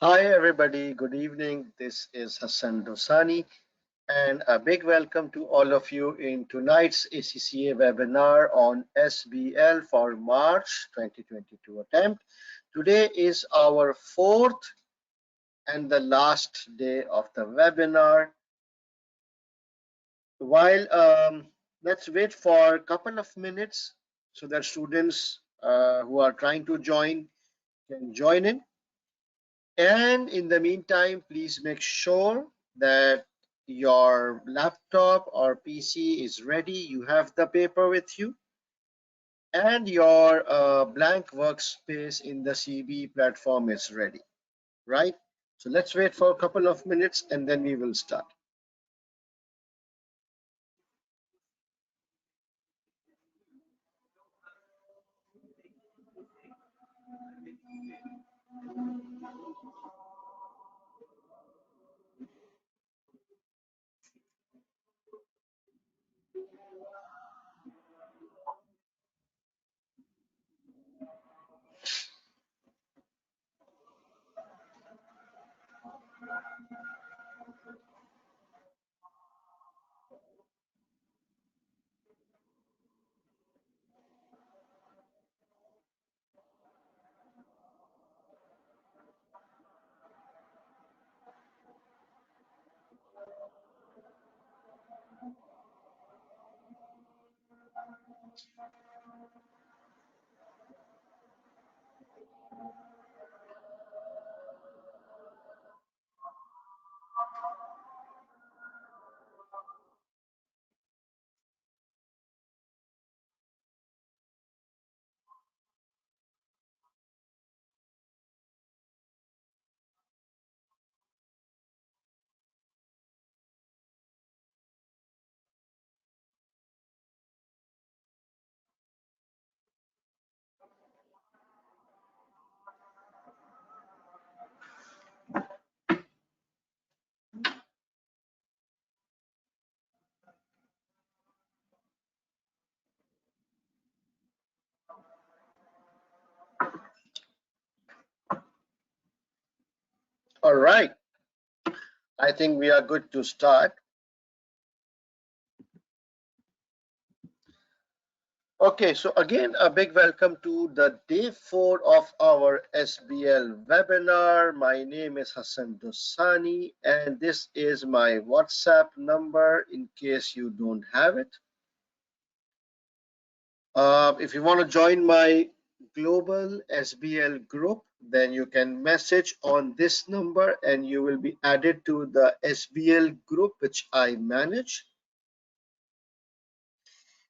Hi everybody, good evening. This is Hassan Dosani and a big welcome to all of you in tonight's ACCA webinar on SBL for March 2022 attempt. Today is our fourth and the last day of the webinar. Let's wait for a couple of minutes so that students who are trying to join can join in. And in the meantime, please make sure that your laptop or PC is ready. You have the paper with you and your blank workspace in the CB platform is ready, right? So let's wait for a couple of minutes and then we will start. All right, I think we are good to start. Okay, so again, a big welcome to the day 4 of our SBL webinar. My name is Hassan Dosani and this is my WhatsApp number in case you don't have it. If you want to join my global SBL group, then you can message on this number and you will be added to the SBL group which I manage.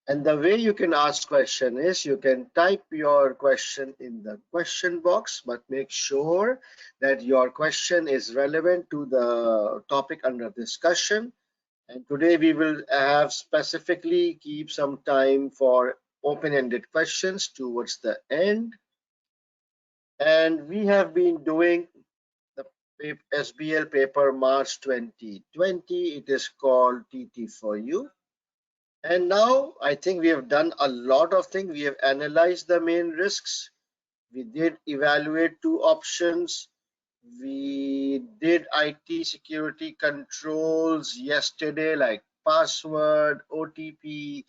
And the way you can ask question is you can type your question in the question box, but make sure that your question is relevant to the topic under discussion. And today we will have specifically keep some time for open-ended questions towards the end. And we have been doing the SBL paper March 2020. It is called TT for you. And now I think we have done a lot of things. We have analyzed the main risks. We did evaluate two options. We did IT security controls yesterday, like password, OTP,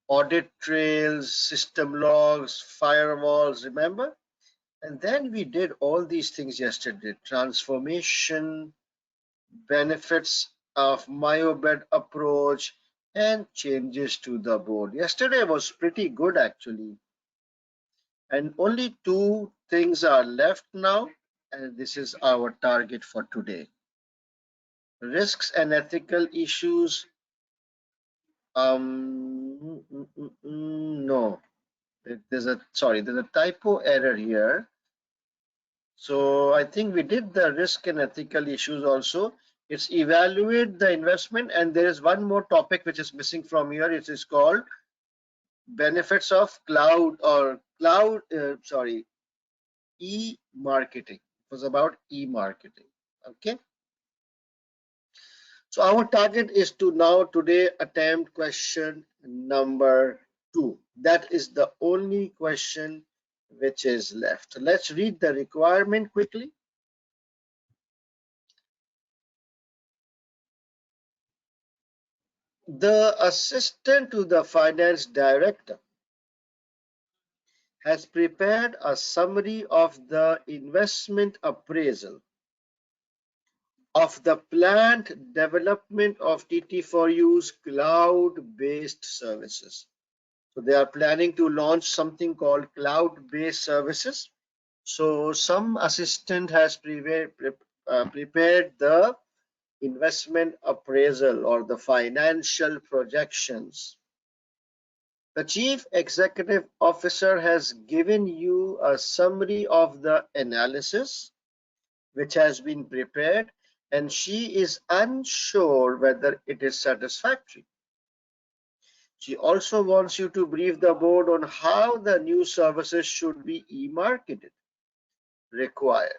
audit trails, system logs, firewalls, remember? And then we did all these things yesterday: transformation, benefits of myobed approach, and changes to the board. Yesterday was pretty good actually. And only two things are left now, and this is our target for today. Risks and ethical issues. No, there's a typo error here. So I think we did the risk and ethical issues also. It's evaluate the investment, and there is one more topic which is missing from here. It is called benefits of e-marketing. It was about e-marketing. Okay. So our target is to now today attempt question number 2. That is the only question which is left. Let's read the requirement quickly. The assistant to the finance director has prepared a summary of the investment appraisal of the planned development of TT4U's cloud-based services. So they are planning to launch something called cloud-based services. So some assistant has prepared the investment appraisal or the financial projections. The Chief Executive Officer has given you a summary of the analysis which has been prepared, and she is unsure whether it is satisfactory. She also wants you to brief the board on how the new services should be e-marketed. Required.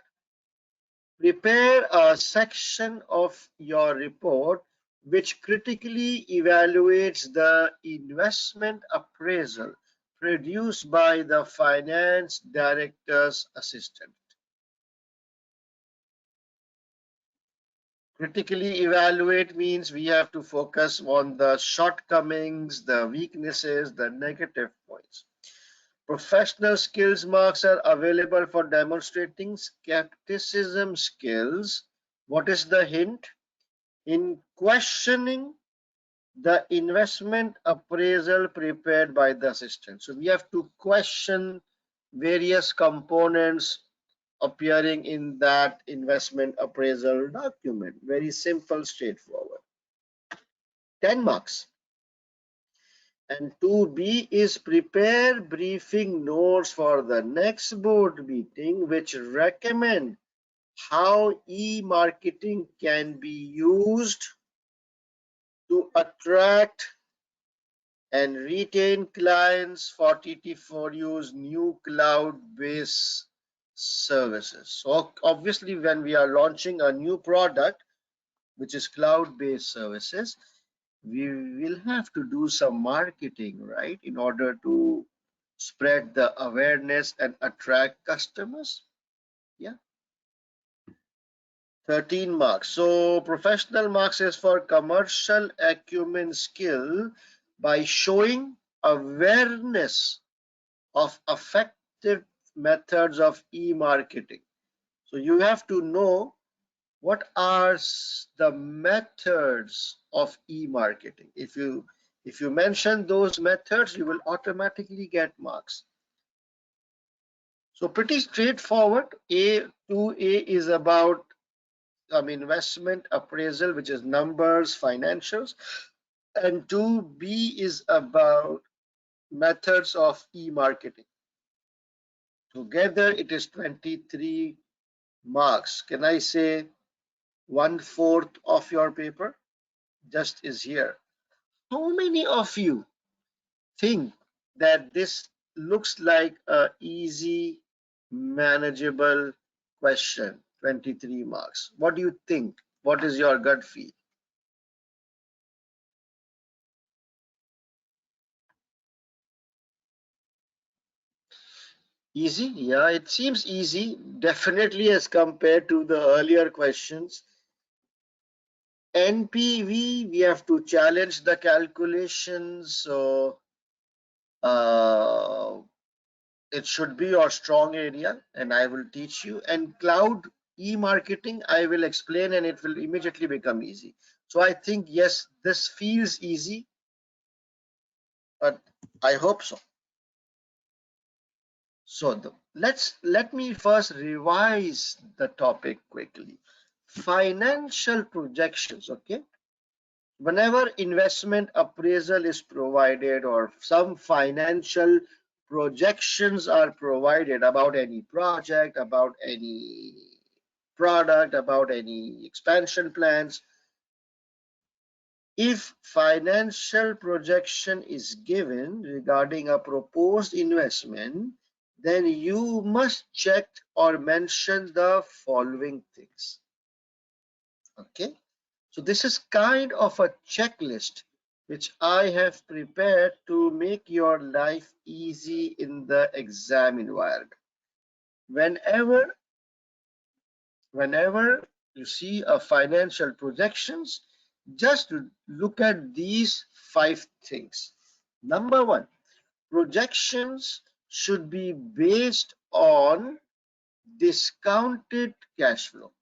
Prepare a section of your report which critically evaluates the investment appraisal produced by the finance director's assistant. Critically evaluate means we have to focus on the shortcomings, the weaknesses, the negative points. Professional skills marks are available for demonstrating skepticism skills. What is the hint? In questioning the investment appraisal prepared by the assistant. So we have to question various components appearing in that investment appraisal document. Very simple, straightforward. 10 marks. And 2B is prepare briefing notes for the next board meeting which recommend how e-marketing can be used to attract and retain clients for TT4U's new cloud-based services. So obviously when we are launching a new product which is cloud-based services, we will have to do some marketing, right, in order to spread the awareness and attract customers. Yeah. 13 marks. So professional marks is for commercial acumen skill by showing awareness of effective methods of e-marketing. So you have to know what are the methods of e-marketing. If you mention those methods, you will automatically get marks. So pretty straightforward. A2A is about investment appraisal, which is numbers, financials, and 2B is about methods of e-marketing. Together it is 23 marks. Can I say 1/4 of your paper just is here? How many of you think that this looks like a easy, manageable question? 23 marks. What do you think? What is your gut feel? Easy? Yeah, it seems easy, definitely as compared to the earlier questions. NPV, we have to challenge the calculations, so it should be your strong area, and I will teach you. And cloud e-marketing, I will explain, and it will immediately become easy. So I think, yes, this feels easy, but I hope so. So let me first revise the topic quickly. Financial projections, okay? Whenever investment appraisal is provided or some financial projections are provided about any project, about any product, about any expansion plans, if financial projection is given regarding a proposed investment, then you must check or mention the following things. Okay, so this is kind of a checklist which I have prepared to make your life easy in the exam environment. Whenever you see a financial projections, Just look at these 5 things. Number 1, projections should be based on discounted cash flow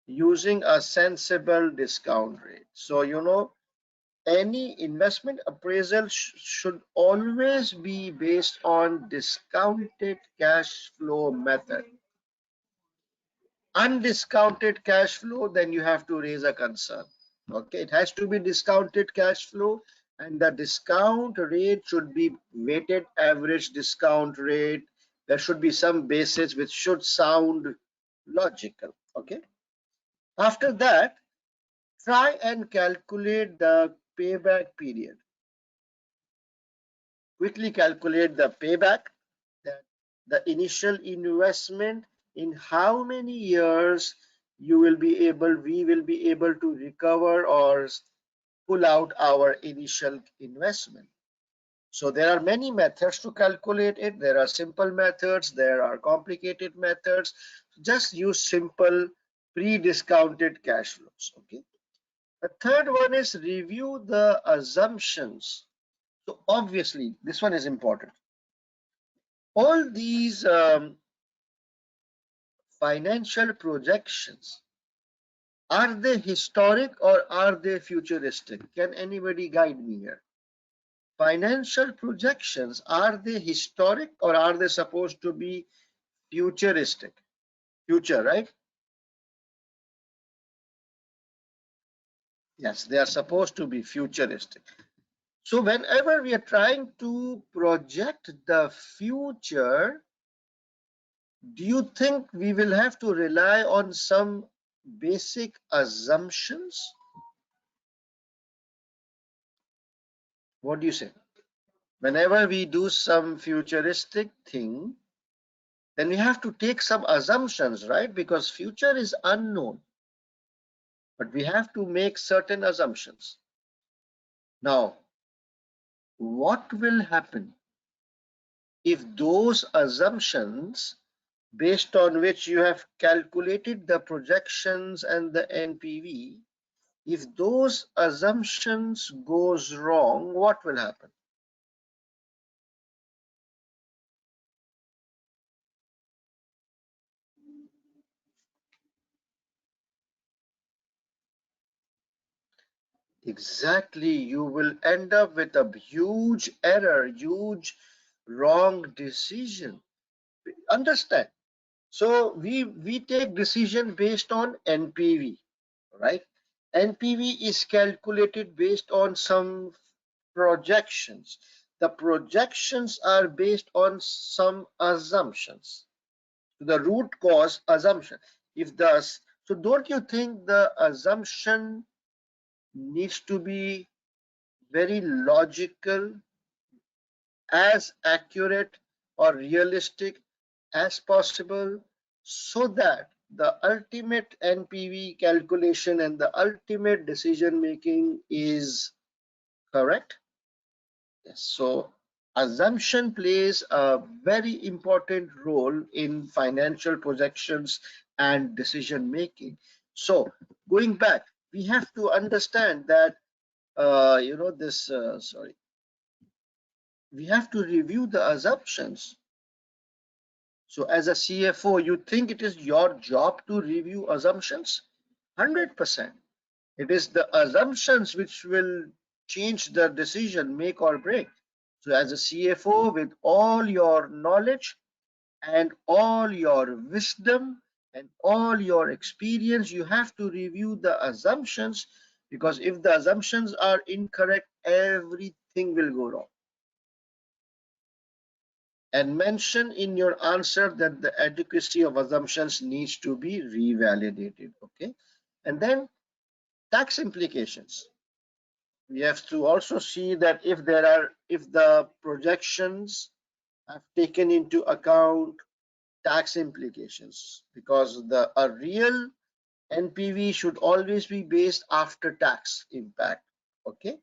using a sensible discount rate. So, any investment appraisal should always be based on discounted cash flow method. Undiscounted cash flow, then you have to raise a concern. Okay, it has to be discounted cash flow, and the discount rate should be weighted average discount rate. There should be some basis which should sound logical. Okay, after that, try and calculate the payback period. Quickly calculate the payback, that the initial investment, in how many years we will be able to recover or pull out our initial investment. So there are many methods to calculate it. There are simple methods, there are complicated methods. Just use simple pre-discounted cash flows. Okay. The third one is review the assumptions. So obviously this one is important. All these financial projections, are they historic or are they futuristic? Can anybody guide me here? Financial projections, are they historic or are they supposed to be futuristic? Future, right? Yes, they are supposed to be futuristic. So whenever we are trying to project the future, do you think we will have to rely on some basic assumptions? What do you say? Whenever we do some futuristic thing, then we have to take some assumptions, right? Because future is unknown, but we have to make certain assumptions. Now, what will happen if those assumptions based on which you have calculated the projections and the NPV, if those assumptions goes wrong, what will happen? Exactly, you will end up with a huge error, huge wrong decision. Understand? So we take decision based on NPV, right? NPV is calculated based on some projections. The projections are based on some assumptions. The root cause assumption. If thus, so don't you think the assumption needs to be very logical, as accurate or realistic as possible, so that the ultimate NPV calculation and the ultimate decision making is correct? Yes. So assumption plays a very important role in financial projections and decision making. So going back, we have to understand that sorry, we have to review the assumptions. So as a CFO, you think it is your job to review assumptions? 100%. It is the assumptions which will change the decision, make or break. So as a CFO, with all your knowledge and all your wisdom and all your experience, you have to review the assumptions, because if the assumptions are incorrect, everything will go wrong. And mention in your answer that the adequacy of assumptions needs to be revalidated. Okay. And then tax implications. We have to also see that if the projections have taken into account tax implications, because a real NPV should always be based after tax impact. Okay.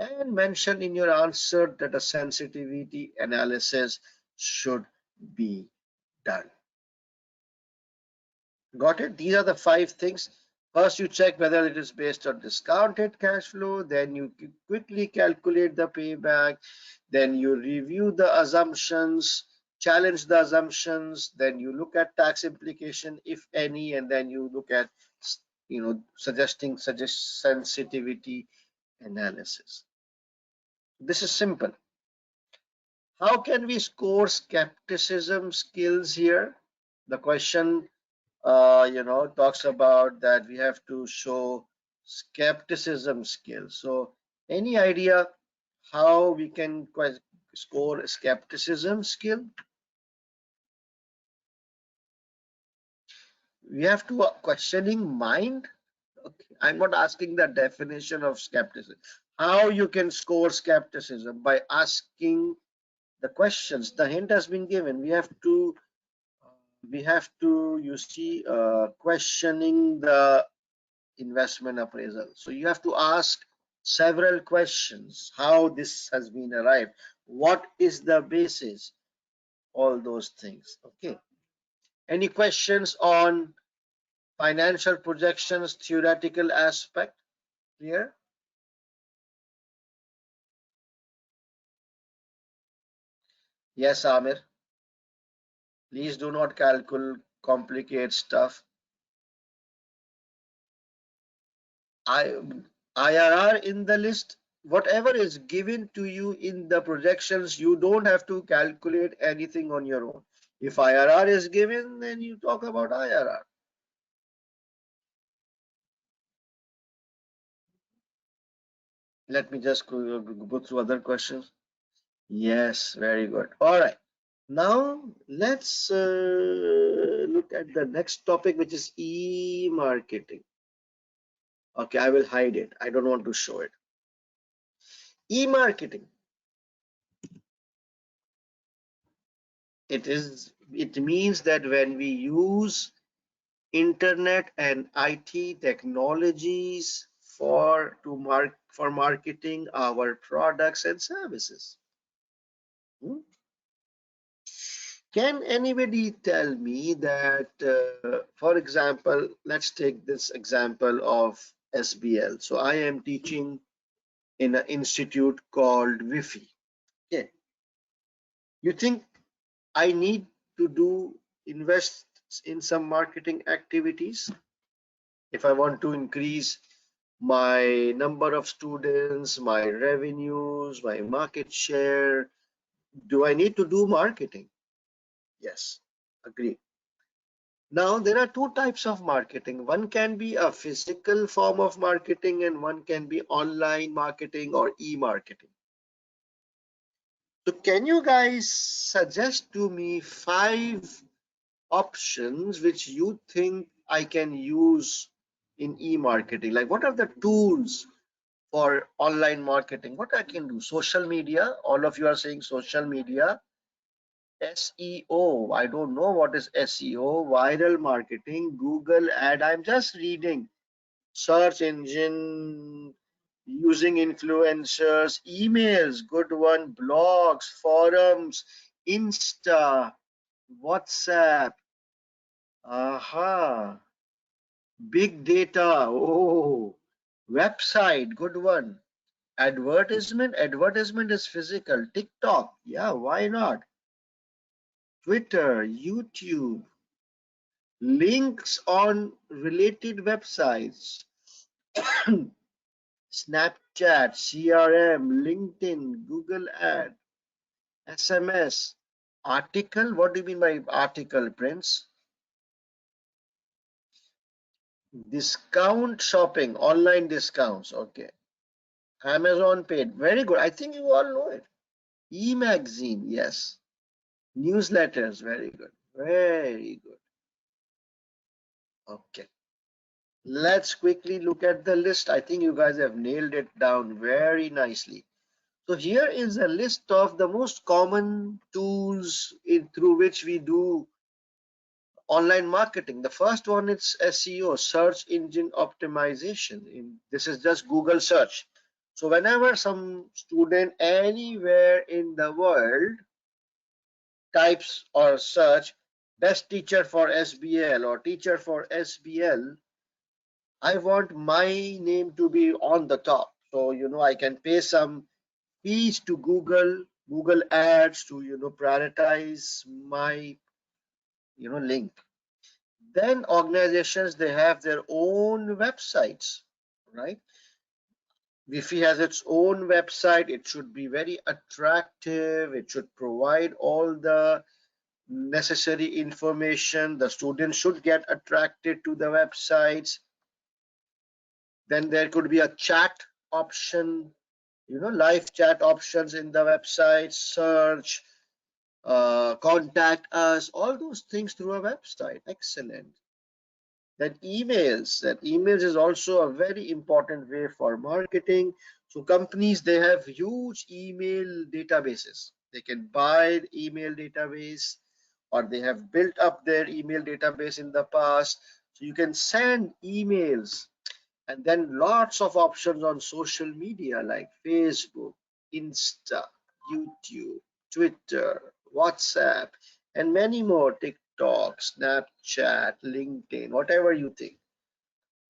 And mention in your answer that a sensitivity analysis should be done. Got it? These are the 5 things. First, you check whether it is based on discounted cash flow, then you quickly calculate the payback, then you review the assumptions, challenge the assumptions, then you look at tax implication, if any, and then you look at, suggest sensitivity analysis. This is simple. How can we score skepticism skills here? The question talks about that we have to show skepticism skills. So any idea how we can score skepticism skill? We have to questioning mind. Okay. I'm not asking the definition of skepticism. How you can score skepticism? By asking the questions. The hint has been given. You see, questioning the investment appraisal. So you have to ask several questions. How this has been arrived? What is the basis? All those things. Okay. Any questions on financial projections theoretical aspect here? Yes, Amir. Please do not complicate stuff. I IRR in the list, whatever is given to you in the projections, you don't have to calculate anything on your own. If IRR is given, then you talk about IRR. Let me just go through other questions. Yes, very good. All right. Now let's look at the next topic, which is e-marketing. Okay, I will hide it. I don't want to show it. E-marketing. It means that when we use internet and IT technologies for marketing our products and services. Hmm? Can anybody tell me that, for example, let's take this example of SBL. So I am teaching in an institute called Wi-Fi. Okay. You think I need to invest in some marketing activities if I want to increase my number of students, my revenues, my market share? Do I need to do marketing? Yes, agree. Now, there are two types of marketing. One can be a physical form of marketing and one can be online marketing or e-marketing. So can you guys suggest to me 5 options which you think I can use in e-marketing? Like, what are the tools for online marketing? What I can do? Social media. All of you are saying social media. SEO. I don't know what is SEO. Viral marketing. Google ad. I'm just reading. Search engine. Using influencers. Emails. Good one. Blogs. Forums. Insta. WhatsApp. Aha. Big data. Oh. Website. Good one. Advertisement is physical. TikTok. Yeah, why not? Twitter, YouTube, links on related websites, Snapchat, CRM, LinkedIn, Google Ad, SMS, article. What do you mean by article, Prince? Discount shopping, online discounts. Okay. Amazon paid. Very good. I think you all know it. E-magazine. Yes. Newsletters. Very good. Very good. Okay. Let's quickly look at the list. I think you guys have nailed it down very nicely. So here is a list of the most common tools through which we do online marketing. The first one is SEO, search engine optimization. This is just Google search. So whenever some student anywhere in the world types or search best teacher for SBL or teacher for SBL, I want my name to be on the top. So, I can pay some fees to Google Ads to, prioritize my, link. Then organizations, they have their own websites, right? Wi-Fi has its own website. It should be very attractive. It should provide all the necessary information. The students should get attracted to the websites. Then there could be a chat option, live chat options in the website, search, contact us, all those things through a website. Excellent. That emails is also a very important way for marketing. So companies, they have huge email databases. They can buy email database, or they have built up their email database in the past. So you can send emails. And then lots of options on social media like Facebook, Insta, YouTube, Twitter, WhatsApp, and many more, TikTok, Snapchat, LinkedIn, whatever you think.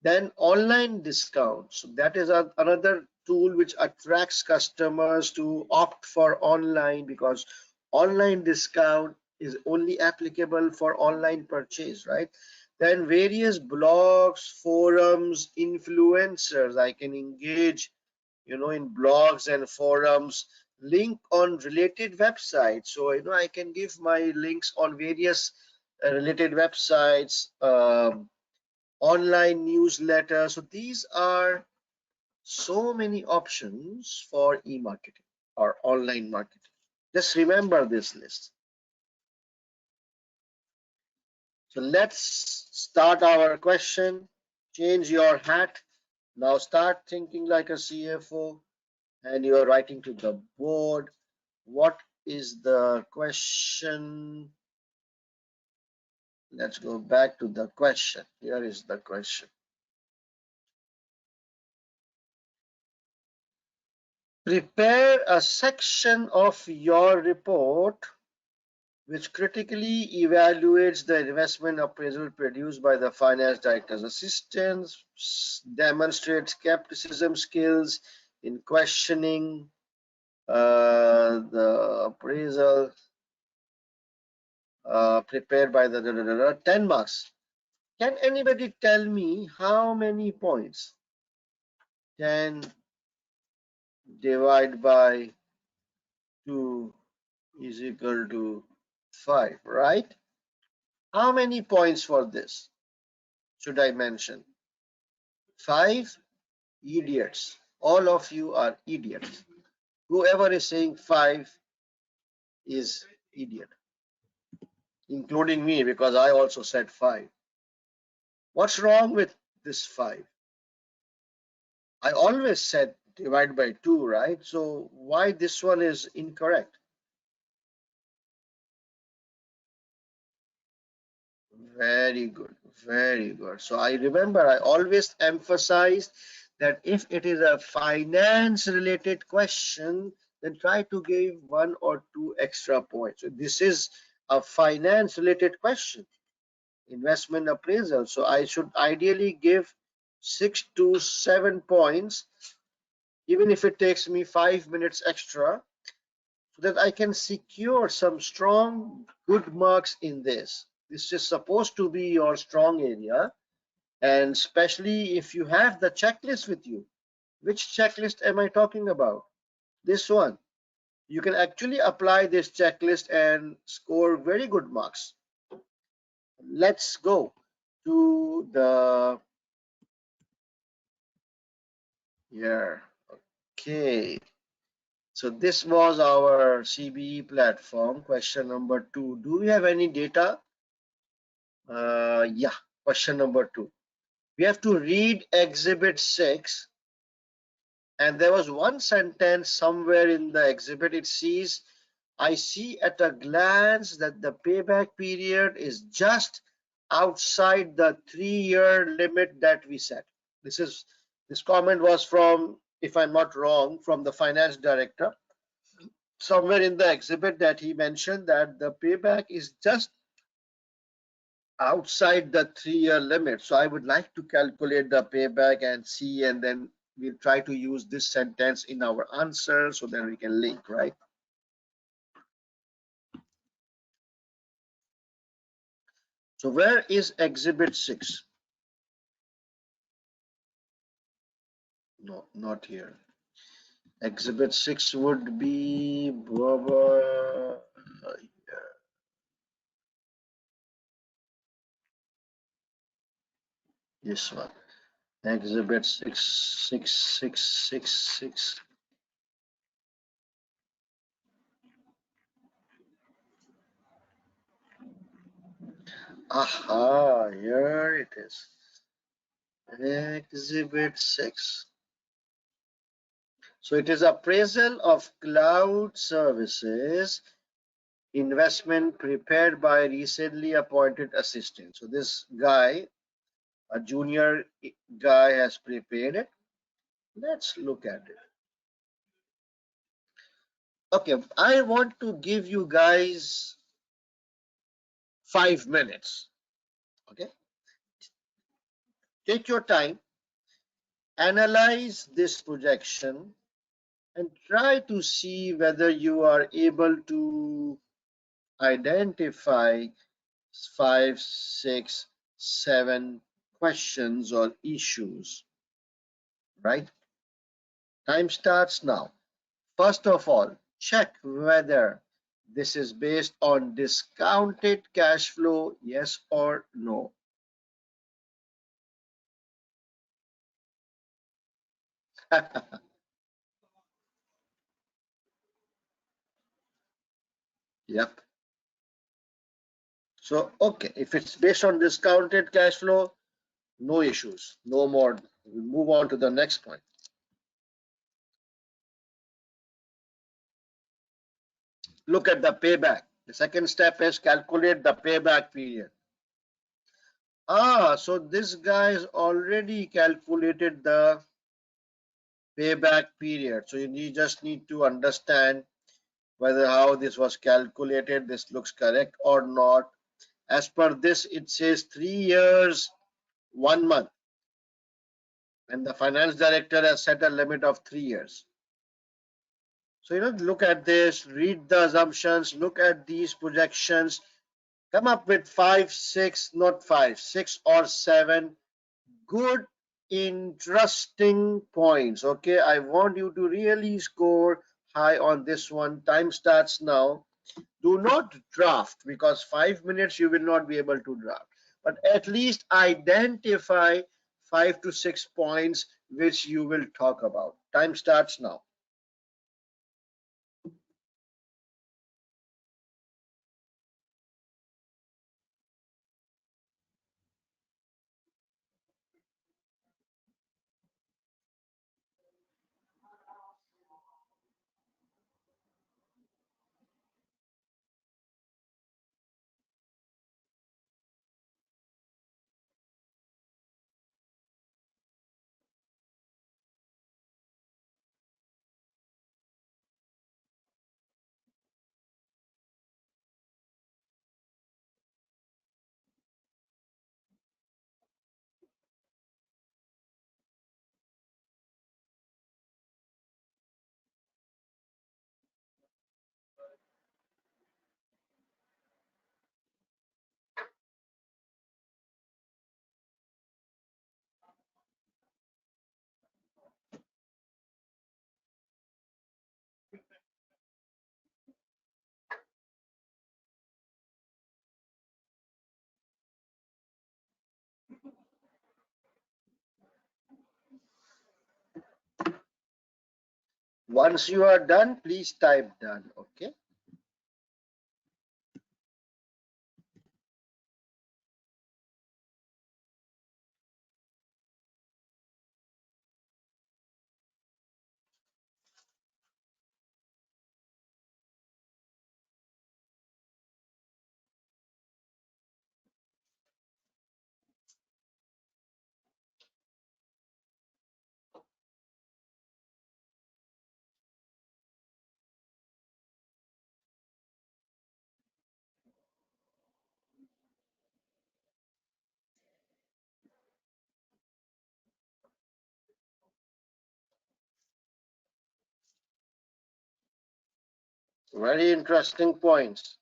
Then online discounts. So that is another tool which attracts customers to opt for online, because online discount is only applicable for online purchase, right? Then various blogs, forums, influencers. I can engage, in blogs and forums, link on related websites. So, I can give my links on various related websites, online newsletter. So these are so many options for e-marketing or online marketing. Just remember this list. So let's start our question. Change your hat. Now start thinking like a CFO, and you are writing to the board. What is the question? Let's go back to the question. Here is the question. Prepare a section of your report which critically evaluates the investment appraisal produced by the finance director's assistant, demonstrates skepticism skills in questioning the appraisal prepared by the 10 marks. Can anybody tell me how many points? 10 divided by 2 is equal to 5, right? How many points for this should I mention? 5? Idiots. All of you are idiots. Whoever is saying 5 is idiot, including me, because I also said 5. What's wrong with this 5? I always said divide by 2, right? So why this one is incorrect? Very good, very good. So I remember I always emphasized that if it is a finance related question, then try to give 1 or 2 extra points. So this is a finance related question, investment appraisal. So I should ideally give 6 to 7 points, even if it takes me 5 minutes extra, so that I can secure some strong, good marks in this. This is supposed to be your strong area, and especially if you have the checklist with you. Which checklist am I talking about? This one. You can actually apply this checklist and score very good marks. Let's go to the here. Okay. So this was our CBE platform. Question number 2. Do we have any data? Yeah. Question number 2. We have to read Exhibit 6. And there was one sentence somewhere in the exhibit. It says, I see at a glance that the payback period is just outside the 3-year limit that we set. This comment was from, if I'm not wrong, from the finance director. Somewhere in the exhibit that he mentioned that the payback is just outside the 3-year limit. So I would like to calculate the payback and see, and then we'll try to use this sentence in our answer so then we can link, right? So where is exhibit 6? No, not here. Exhibit 6 would be this one. Exhibit 66666. Aha, here it is. Exhibit 6. So it is appraisal of cloud services investment prepared by recently appointed assistant. So this guy, a junior guy, has prepared it. Let's look at it. Okay, I want to give you guys 5 minutes. Okay, take your time, analyze this projection, and try to see whether you are able to identify 5, 6, 7 questions or issues, right? Time starts now. First of all, check whether this is based on discounted cash flow, yes or no. Yep. So, okay, if it's based on discounted cash flow, no issues, no more. We'll move on to the next point. Look at the payback. The second step is calculate the payback period. So this guy has already calculated the payback period. So you just need to understand whether how this was calculated, this looks correct or not. As per this, it says 3 years, 1 month, and the finance director has set a limit of 3 years. So, look at this, read the assumptions, look at these projections, come up with 5, 6, not 5, 6 or 7 good, interesting points. Okay, I want you to really score high on this one. Time starts now. Do not draft, because 5 minutes you will not be able to draft, but at least identify 5 to 6 points which you will talk about. Time starts now. Once you are done, please type done. Okay. Very interesting points.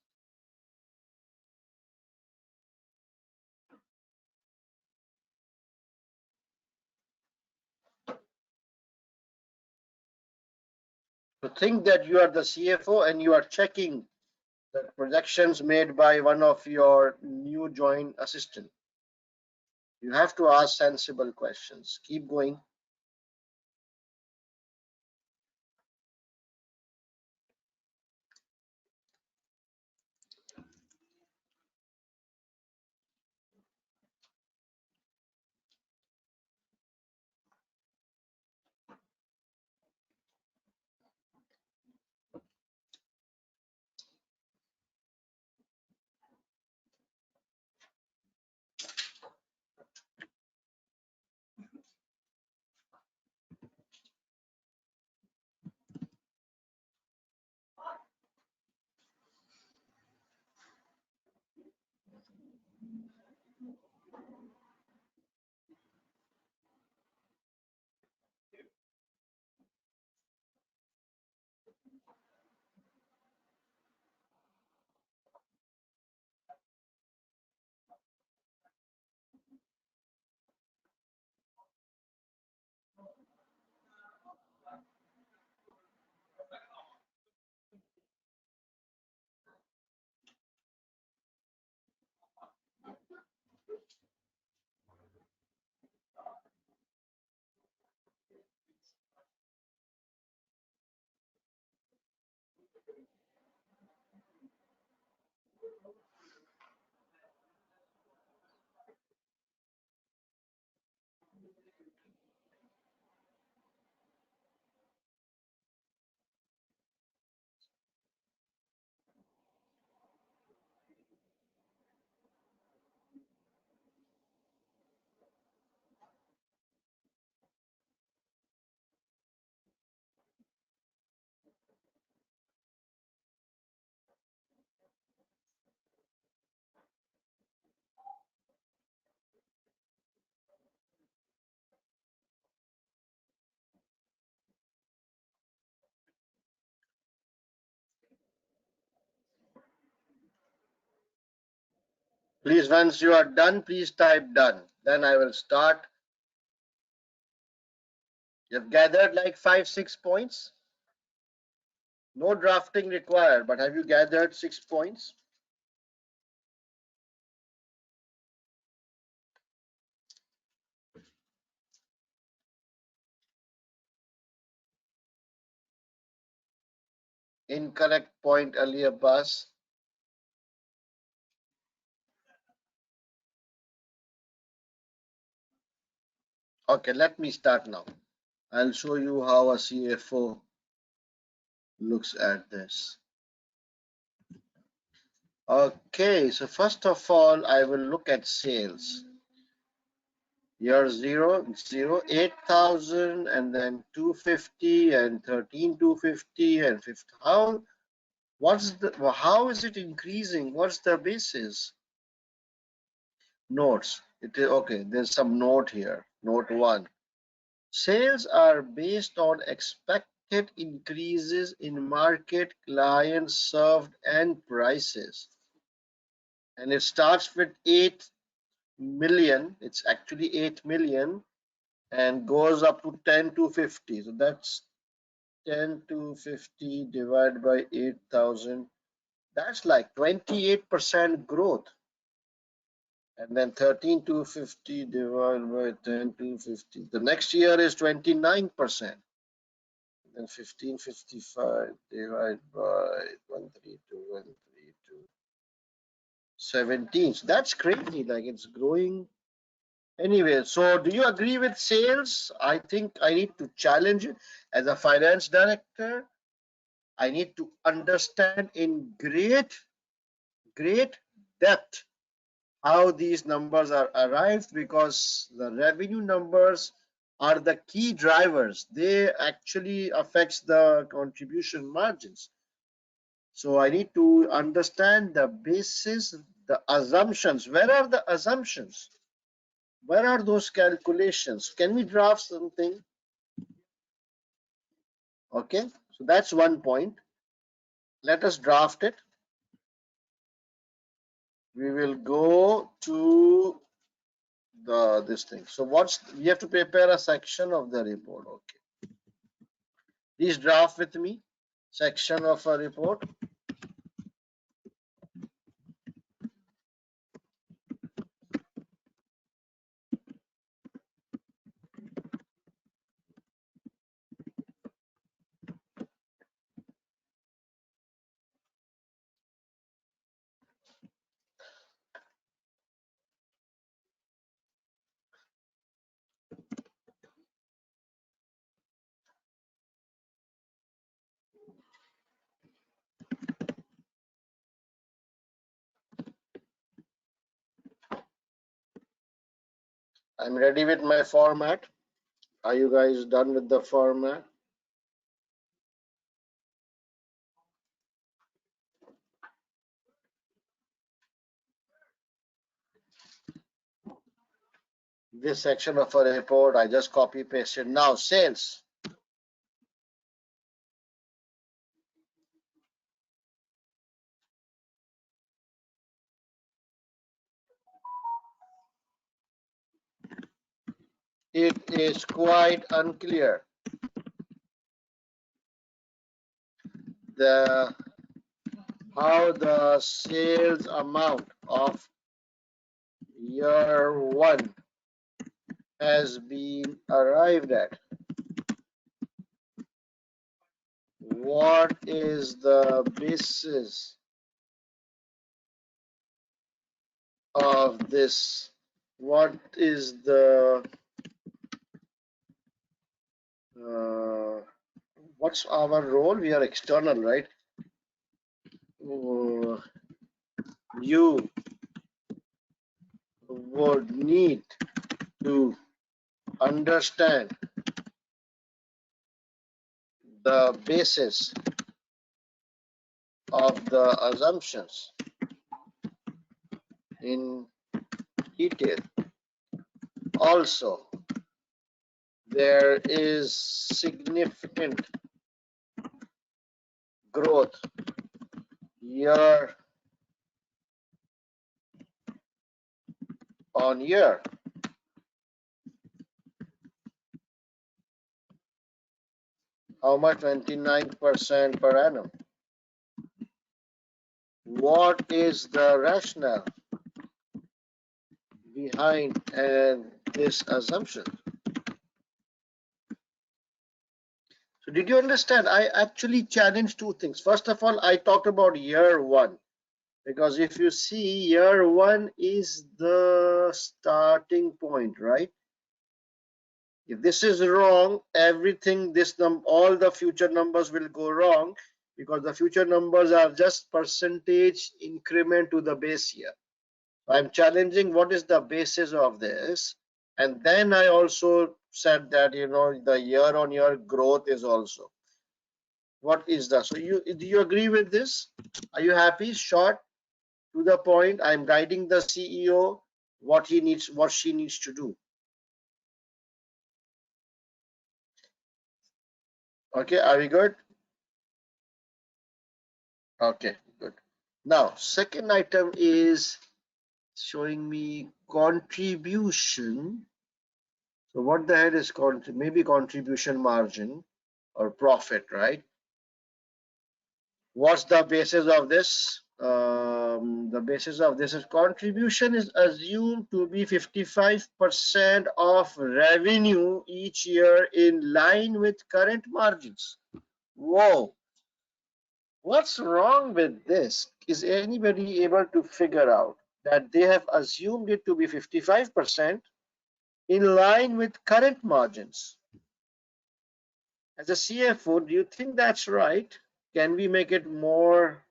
To think that you are the CFO and you are checking the projections made by one of your new joined assistant. You have to ask sensible questions. Keep going. Please, once you are done, please type done. Then I will start. You've gathered like 5-6 points. No drafting required, but have you gathered 6 points? Incorrect point, Ali Abbas. Okay, let me start now. I'll show you how a CFO looks at this. Okay, so first of all, I will look at sales. Year 0, 0, 8,000, and then 250, and 13,250, and 50. How is it increasing? What's the basis? Notes. It is okay. There's some note here. Note 1. Sales are based on expected increases in market, clients served, and prices. And it starts with 8 million. It's actually 8 million and goes up to 10 to 50. So that's 10 to 50 divided by 8,000. That's like 28% growth. And then 13 to 50 divided by 10 to 50. The next year is 29%. Then 1555 divided by 132, 17. So that's crazy. Like it's growing. Anyway, so do you agree with sales? I think I need to challenge it as a finance director. I need to understand in great depth how these numbers are arrived, because the revenue numbers are the key drivers. They actually affects the contribution margins. So I need to understand the basis, the assumptions. Where are the assumptions? Where are those calculations? Can we draft something? Okay, so that's one point. let us draft it. We will go to this thing. So we have to prepare a section of the report. Okay. Please draft with me section of a report. I'm ready with my format. Are you guys done with the format? This section of a report, I just copy pasted. Now sales. It is quite unclear how the sales amount of year one has been arrived at. What is the basis of this? What is the what's our role? We are external, right? You would need to understand the basis of the assumptions in detail. Also, there is significant growth year on year. How much? 29% per annum. What is the rationale behind this assumption? So did you understand? I actually challenged two things. First of all, I talked about year one, because if you see, year one is the starting point, right? If this is wrong, everything, all the future numbers will go wrong, because the future numbers are just percentage increment to the base year. I'm challenging what is the basis of this. And then I also said that, the year on year growth is also. What is that? So do you agree with this? Are you happy? Short, to the point. I'm guiding the CEO what she needs to do. Okay, are we good? Okay, good. Now, second item is showing me contribution. So what the heck is maybe contribution margin or profit, right? What's the basis of this? The basis of this is contribution is assumed to be 55% of revenue each year in line with current margins. Whoa, what's wrong with this? Is anybody able to figure out that they have assumed it to be 55% in line with current margins? As a CFO, do you think that's right? Can we make it more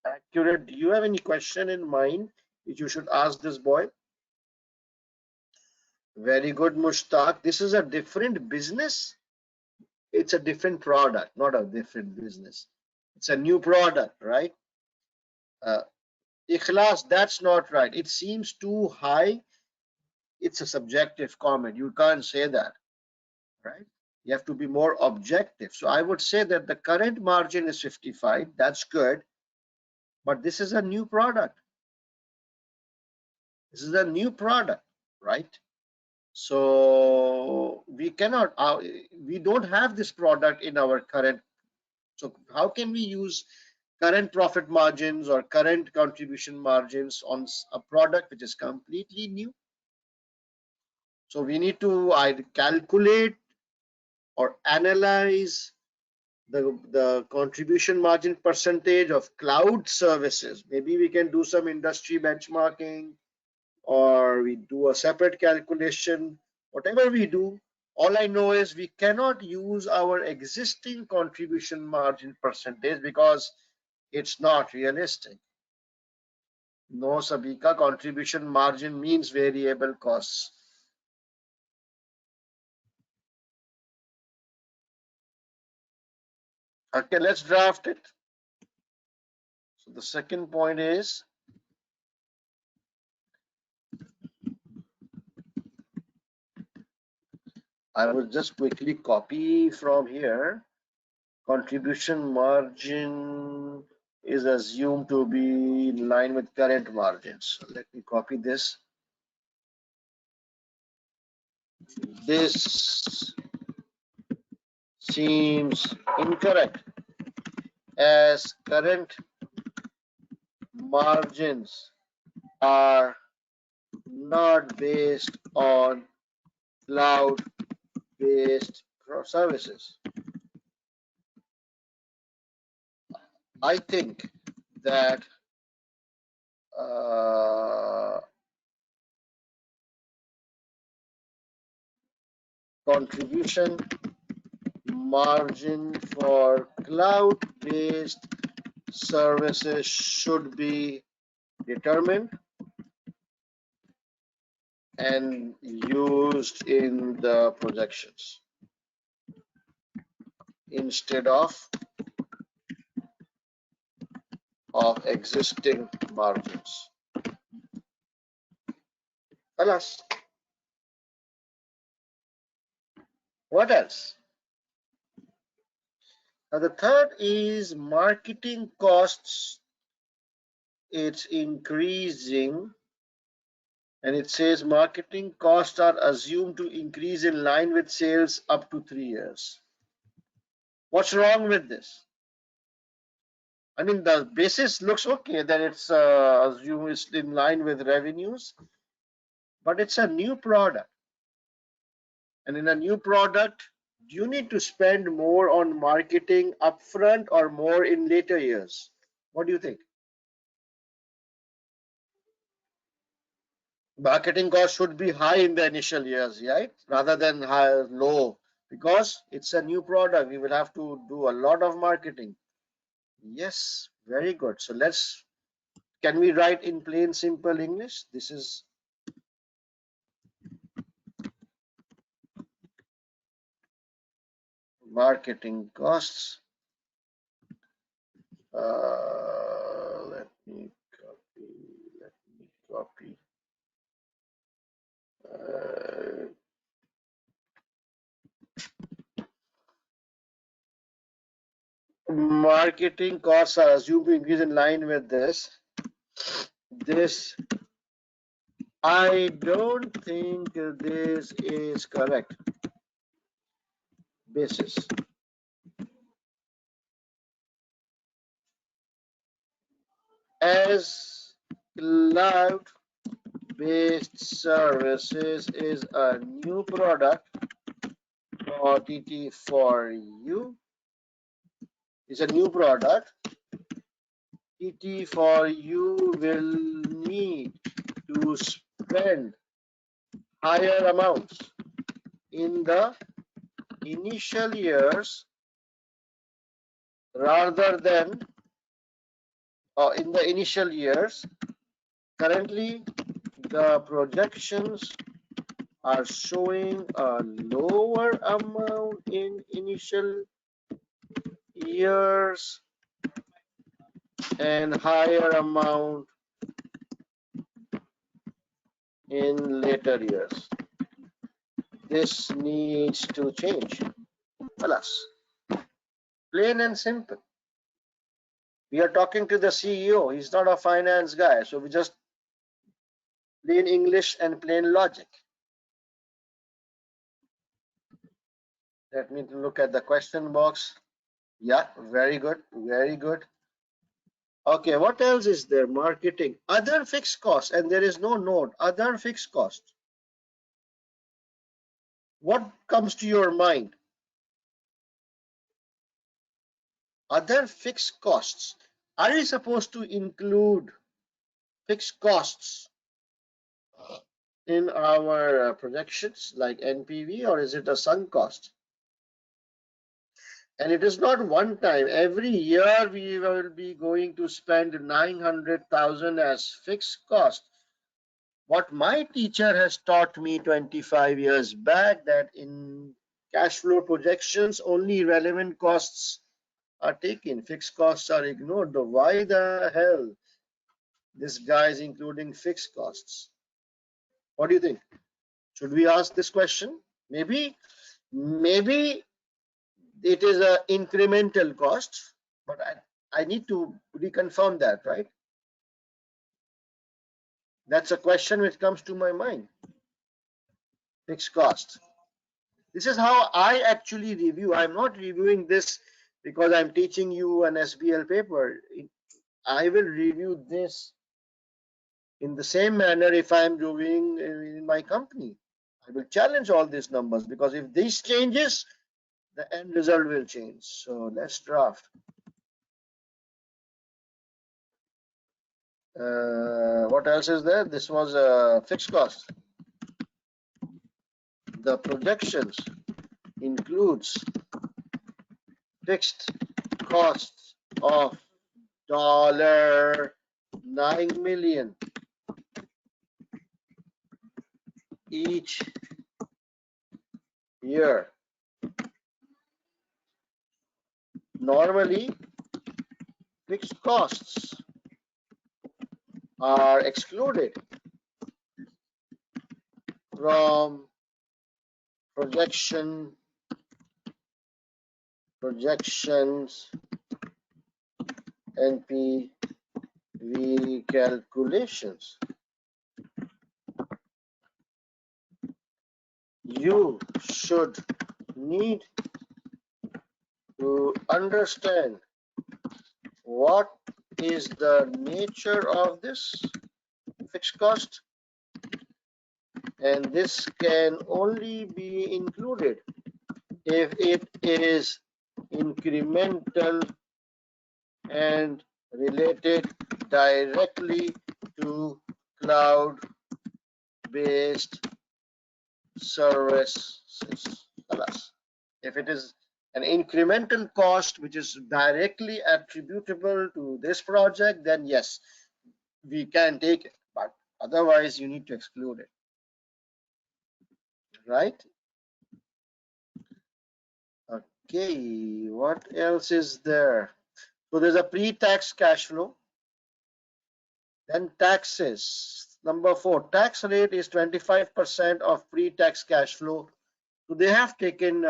accurate? Do you have any question in mind which you should ask this boy? Very good, Mushtaq. This is a different business. It's a different product, not a different business. It's a new product, right? Ikhlas, that's not right. It seems too high. It's a subjective comment. You can't say that, right? You have to be more objective. So I would say that the current margin is 55. That's good. But this is a new product. This is a new product, right? So we cannot, we don't have this product in our current. So how can we use current profit margins or current contribution margins on a product which is completely new? So we need to either calculate or analyze the contribution margin percentage of cloud services. Maybe we can do some industry benchmarking, or we do a separate calculation. Whatever we do, all I know is we cannot use our existing contribution margin percentage because it's not realistic. No, Sabika, contribution margin means variable costs. Okay, let's draft it. So the second point is I will just quickly copy from here. Contribution margin is assumed to be in line with current margins. So let me copy this. This seems incorrect as current margins are not based on cloud-based services. I think that contribution margin for cloud-based services should be determined and used in the projections instead of existing margins. Alas, what else? Now the third is marketing costs. It's increasing, and it says marketing costs are assumed to increase in line with sales up to 3 years. What's wrong with this? I mean, the basis looks okay that it's assumed it's in line with revenues, but it's a new product. And in a new product, do you need to spend more on marketing upfront or more in later years? What do you think? Marketing cost should be high in the initial years, right? Rather than low, because it's a new product. We will have to do a lot of marketing. Yes, very good. So can we write in plain simple English? This is marketing costs. Let me copy. Marketing costs are assumed to increase in line with this. I don't think this is correct. Basis. As cloud-based services is a new product, or TT for you is a new product, TT for you will need to spend higher amounts in the initial years rather than in the initial years. Currently, the projections are showing a lower amount in initial years and higher amount in later years. This needs to change. Alas, plain and simple. We are talking to the CEO. He's not a finance guy. So we just plain English and plain logic. Let me look at the question box. Yeah, very good. Very good. Okay, what else is there? Marketing. Other fixed costs. And there is no note. Other fixed costs. What comes to your mind? Other fixed costs. Are we supposed to include fixed costs in our projections like NPV, or is it a sunk cost? And it is not one time. Every year we will be going to spend 900,000 as fixed cost. What my teacher has taught me 25 years back, that in cash flow projections only relevant costs are taken, fixed costs are ignored. Why the hell this guy is including fixed costs? What do you think? Should we ask this question? Maybe it is an incremental cost, but I need to reconfirm that, right? That's a question which comes to my mind. Fixed cost. This is how I actually review. I'm not reviewing this because I'm teaching you an SBL paper. I will review this in the same manner if I'm doing in my company. I will challenge all these numbers, because if this changes, the end result will change. So let's draft. What else is there? This was a fixed cost. The projections includes fixed costs of $9 million each year. Normally, fixed costs are excluded from projections NPV calculations. You should need to understand what is the nature of this fixed cost, and this can only be included if it is incremental and related directly to cloud-based services. If it is an incremental cost which is directly attributable to this project, then yes, we can take it, but otherwise you need to exclude it, right? Okay, what else is there? So there's a pre-tax cash flow, then taxes. Number 4, tax rate is 25% of pre-tax cash flow. So they have taken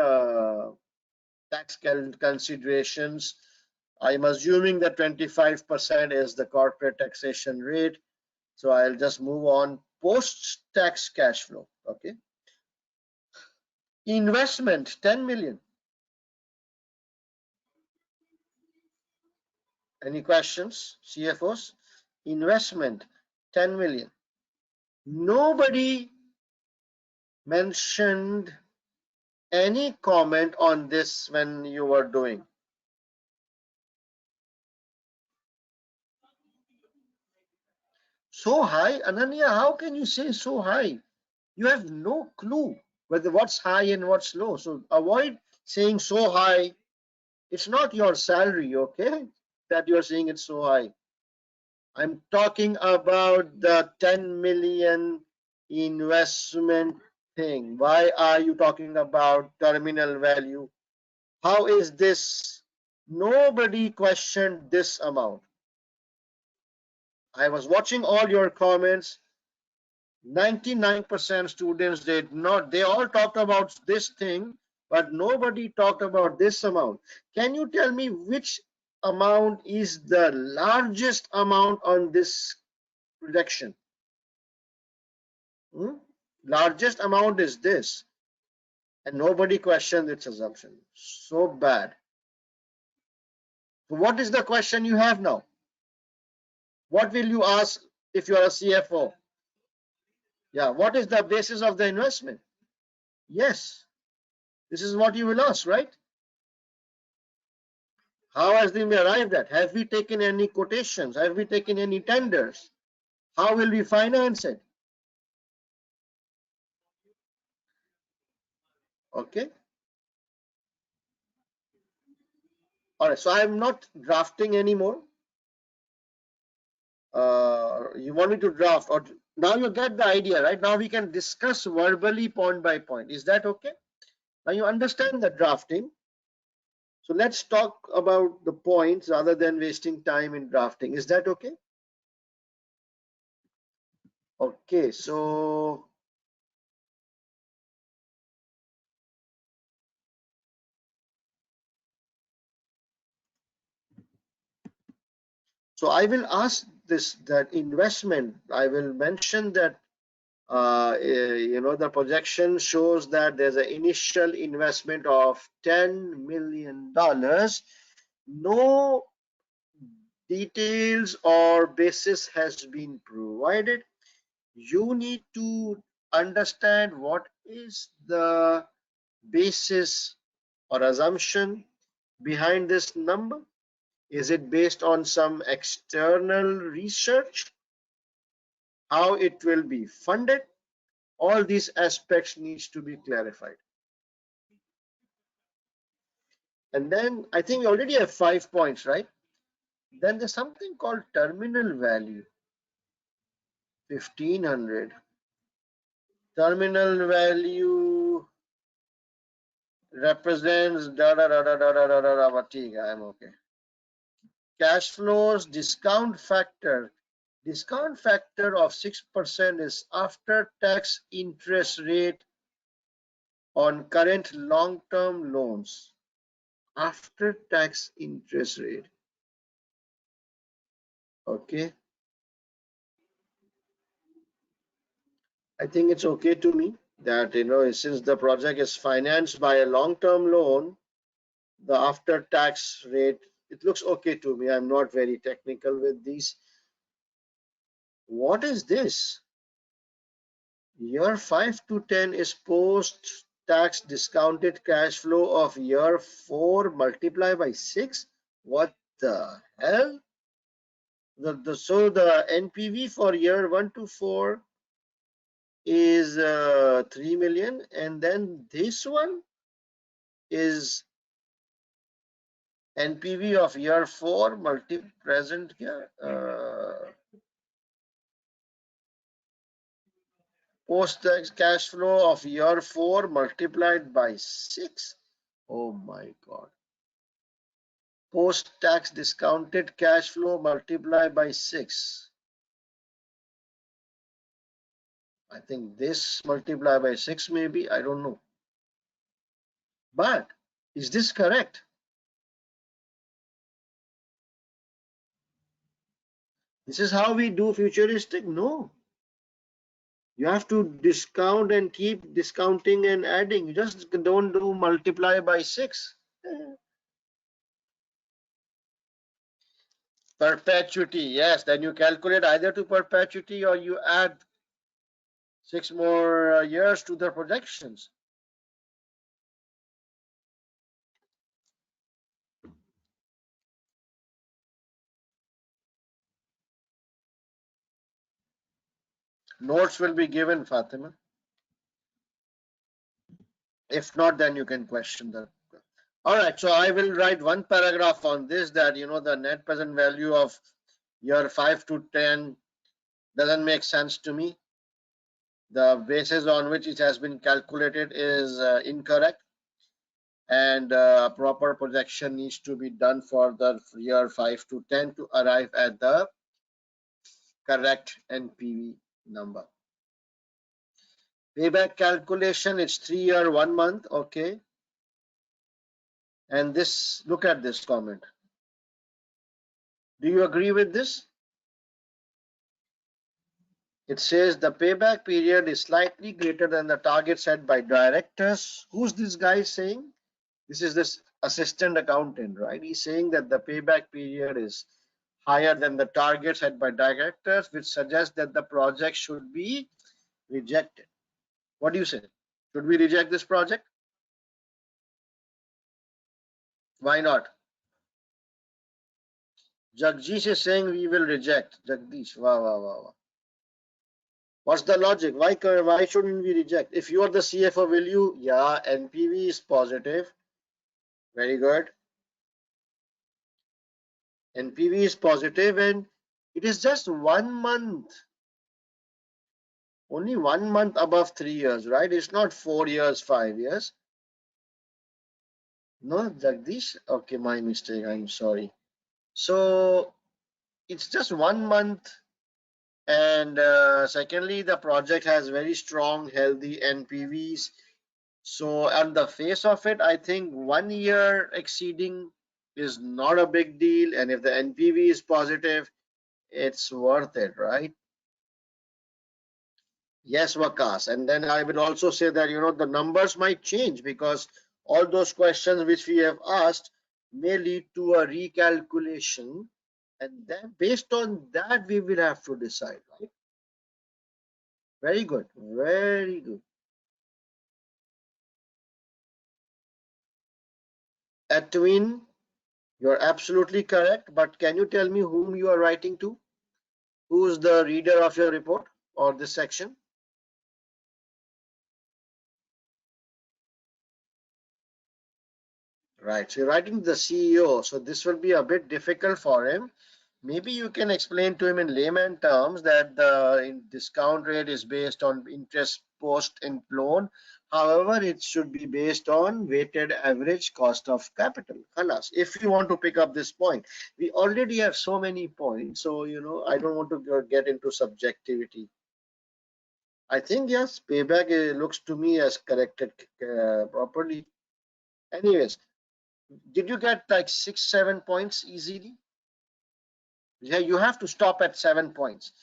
tax considerations. I'm assuming that 25% is the corporate taxation rate. So I'll just move on. Post-tax cash flow. Okay. Investment 10 million. Any questions, CFOs? Investment 10 million. Nobody mentioned any comment on this when you were doing. So high, Ananya, how can you say so high? You have no clue whether what's high and what's low. So avoid saying so high. It's not your salary, okay, that you're saying it's so high. I'm talking about the 10 million investment thing. Why are you talking about terminal value? How is this? Nobody questioned this amount. I was watching all your comments. 99% students did not. They all talked about this thing, but nobody talked about this amount. Can you tell me which amount is the largest amount on this projection? Largest amount is this, and nobody questioned its assumption. So bad. So what is the question you have now? What will you ask if you are a CFO? Yeah, what is the basis of the investment? Yes, this is what you will ask, right? How has been arrived at? Have we taken any quotations? Have we taken any tenders? How will we finance it? Okay. All right. So I'm not drafting anymore. You want me to draft, or now you get the idea, right? Now we can discuss verbally point by point. Is that okay? Now you understand the drafting. So let's talk about the points rather than wasting time in drafting. Is that okay? Okay. So I will ask that investment. I will mention that the projection shows that there's an initial investment of $10 million. No details or basis has been provided. You need to understand what is the basis or assumption behind this number. Is it based on some external research? How it will be funded? All these aspects needs to be clarified. And then I think we already have 5 points, right? Then there's something called terminal value, 1500. Terminal value represents I'm okay. Cash flows discount factor. Discount factor of 6% is after tax interest rate on current long-term loans. After tax interest rate. Okay. I think it's okay to me that, since the project is financed by a long-term loan, the after-tax rate, it looks okay to me. I'm not very technical with these. What is this? Year 5 to 10 is post-tax discounted cash flow of year 4 multiplied by 6. What the hell? So the NPV for year 1 to 4 is 3 million, and then this one is NPV of year 4 present here, post-tax cash flow of year 4 multiplied by 6. Oh my God. Post-tax discounted cash flow multiplied by 6. I think this multiplied by 6 maybe, I don't know. But is this correct? This is how we do futuristic? No. You have to discount and keep discounting and adding. You just don't do multiply by 6. Perpetuity, yes. Then you calculate either to perpetuity or you add 6 more years to the projections. Notes will be given, Fatima. If not, then you can question that. All right, so I will write one paragraph on this, that the net present value of year 5 to 10 doesn't make sense to me. The basis on which it has been calculated is incorrect, and proper projection needs to be done for the year 5 to 10 to arrive at the correct NPV number. Payback calculation, it's 3 year 1 month. Okay. And this, look at this comment. Do you agree with this? It says the payback period is slightly greater than the target set by directors. Who's this guy saying? This is this assistant accountant, right? He's saying that the payback period is higher than the target set by directors, which suggests that the project should be rejected. What do you say? Should we reject this project? Why not? Jagdish is saying we will reject. Jagdish, wow, wow, wow, wow. What's the logic? Why shouldn't we reject? If you are the CFO, will you? Yeah, NPV is positive. Very good. NPV is positive and it is just 1 month. Only 1 month above 3 years, right? It's not 4 years, 5 years. No, Jagdish? Okay, my mistake. I'm sorry. So it's just 1 month. And secondly, the project has very strong, healthy NPVs. So on the face of it, I think 1 year exceeding is not a big deal. And if the NPV is positive, it's worth it, right? Yes, Vakas. And then I would also say that, the numbers might change because all those questions which we have asked may lead to a recalculation. And then based on that, we will have to decide, right? Very good. Very good. Edwin, you're absolutely correct. But can you tell me whom you are writing to? Who's the reader of your report or this section? Right. So you're writing to the CEO. So this will be a bit difficult for him. Maybe you can explain to him in layman terms that the discount rate is based on interest post in loan. However, it should be based on weighted average cost of capital. Khalas. If you want to pick up this point, we already have so many points. So, I don't want to get into subjectivity. I think, yes, payback looks to me as corrected properly. Anyways, did you get like 6, 7 points easily? Yeah, you have to stop at 7 points.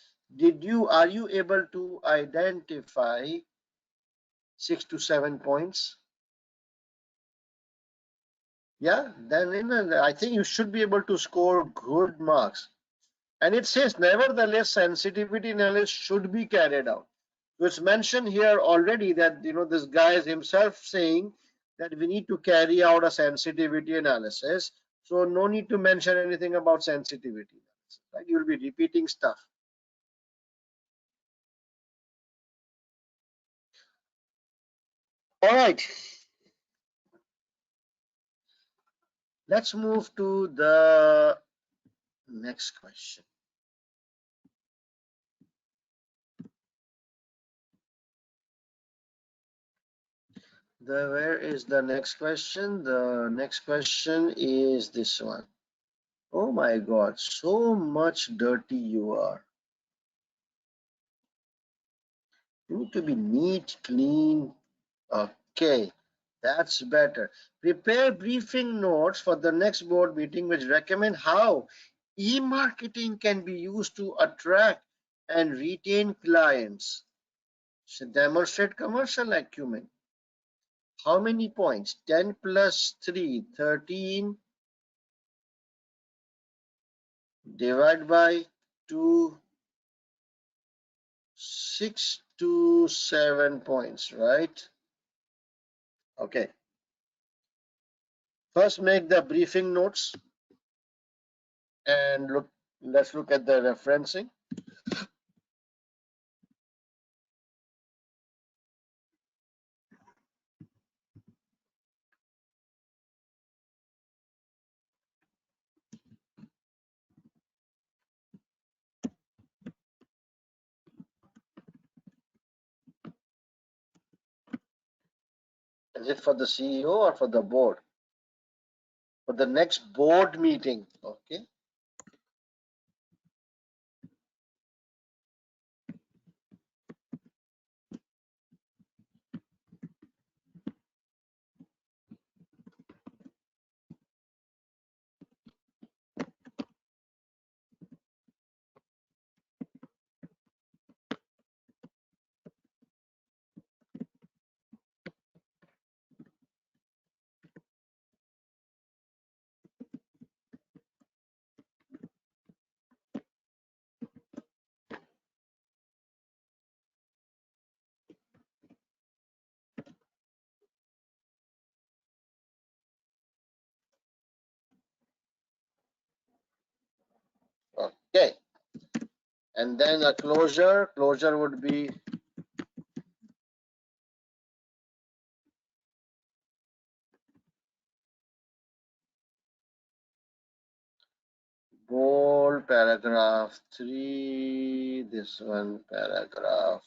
Are you able to identify 6 to 7 points? Yeah, then I think you should be able to score good marks. And it says, nevertheless, sensitivity analysis should be carried out. So it's mentioned here already that, this guy is himself saying that we need to carry out a sensitivity analysis. So no need to mention anything about sensitivity analysis, right? You'll be repeating stuff. All right. Let's move to the next question. Where is the next question? The next question is this one. Oh my God, so much dirty you are. You need to be neat, clean. Okay, that's better. Prepare briefing notes for the next board meeting which recommend how e-marketing can be used to attract and retain clients. So demonstrate commercial acumen. How many points? 10 plus 3, 13. Divide by 2, 6 to 7 points, right? Okay. First, make the briefing notes and let's look at the referencing. Is it for the CEO or for the board? For the next board meeting, okay? Okay, and then a closure would be bold paragraph 3, this one paragraph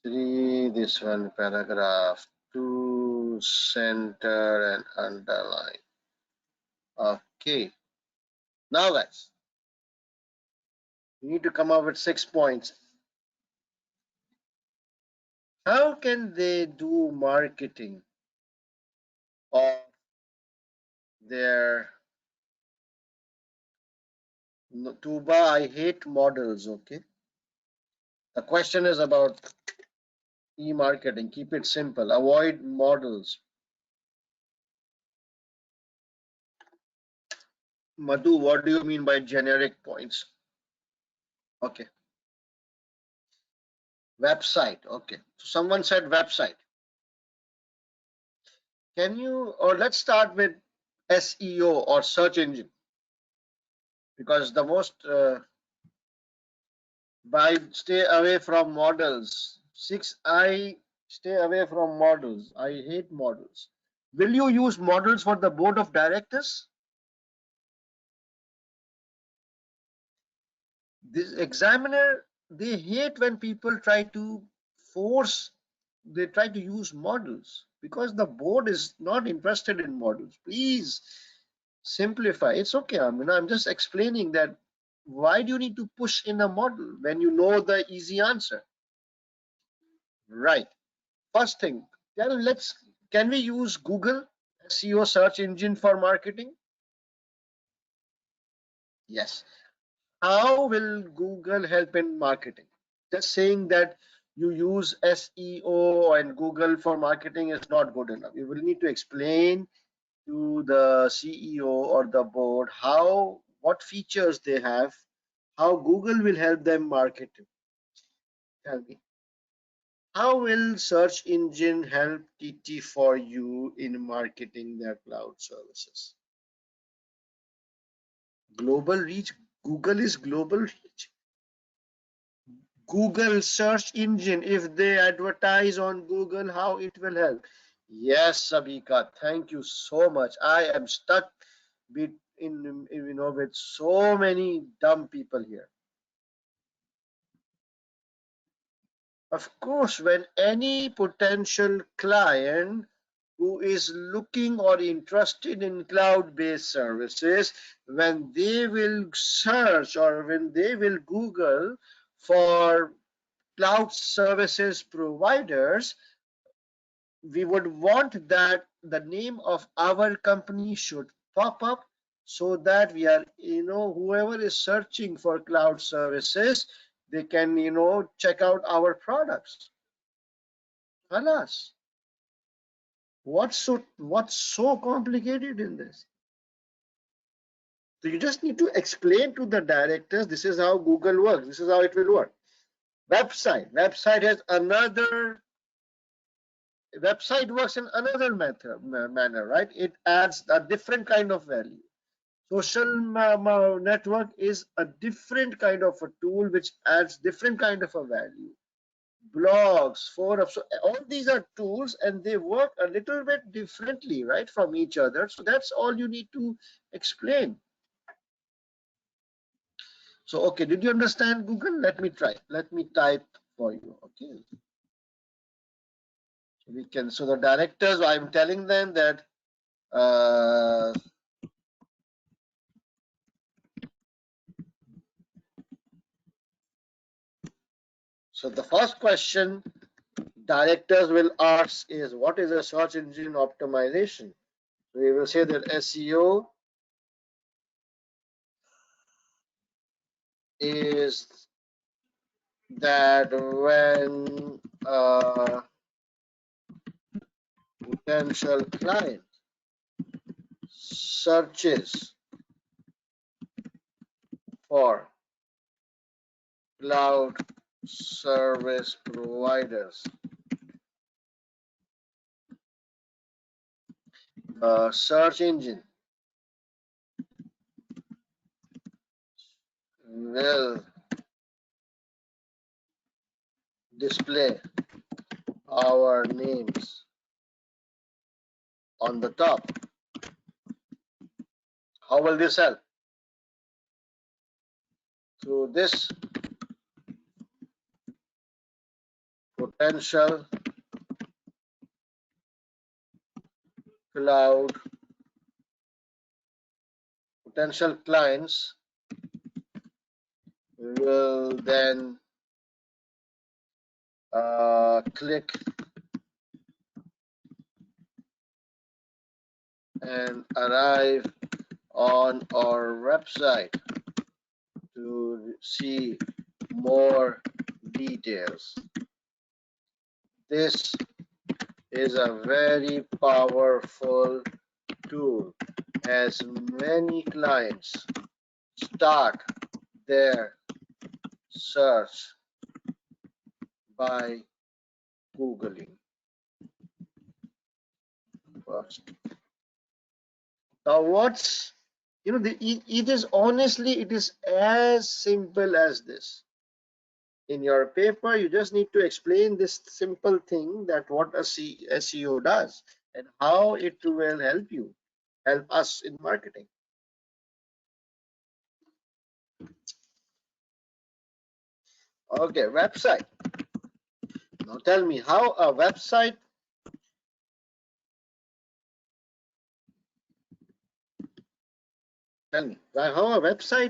3, this one paragraph 2, center and underline. Okay, now guys, you need to come up with 6 points. How can they do marketing of their Tuba? I hate models. Okay, the question is about e-marketing. Keep it simple. Avoid models. Madhu, what do you mean by generic points? Okay, website. Okay, so someone said website. Can you, or let's start with SEO or search engine, because the most by stay away from models. 6, I stay away from models. I hate models. Will you use models for the board of directors? This examiner, they hate when people try to force, they try to use models, because the board is not interested in models. Please simplify. It's okay. I mean, I'm just explaining that why do you need to push in a model when you know the easy answer? Right. First thing, can we use Google SEO search engine for marketing? Yes. How will Google help in marketing? Just saying that you use SEO and Google for marketing is not good enough. You will need to explain to the CEO or the board what features they have, how Google will help them market it. Tell me, how will search engine help TT for you in marketing their cloud services? Global reach. Google is global reach. Google search engine, if they advertise on Google, how it will help? Yes, Sabika, thank you so much. I am stuck with so many dumb people here. Of course, when any potential client who is looking or interested in cloud-based services, when they will search or when they will Google for cloud services providers, we would want that the name of our company should pop up, so that we are, whoever is searching for cloud services, they can, check out our products. Alas, what's so complicated in this? So you just need to explain to the directors, this is how Google works, this is how it will work. Website has another website works in another manner, right? It adds a different kind of value. Social network is a different kind of a tool which adds different kind of a value. Blogs, forums, so all these are tools and they work a little bit differently, right, from each other. So that's all you need to explain. So, okay, did you understand Google? Let me try. Let me type for you. Okay. So the directors, I'm telling them that so the first question directors will ask is, what is a search engine optimization? We will say that SEO is that when a potential client searches for cloud service providers, search engine will display our names on the top. How will this help? Through this potential cloud, potential clients will then click and arrive on our website to see more details. This is a very powerful tool as many clients start their search by Googling first. Now what's, it is honestly, it is as simple as this. In your paper, you just need to explain this simple thing, that what a SEO does and how it will help us in marketing. Okay, website. Now tell me how a website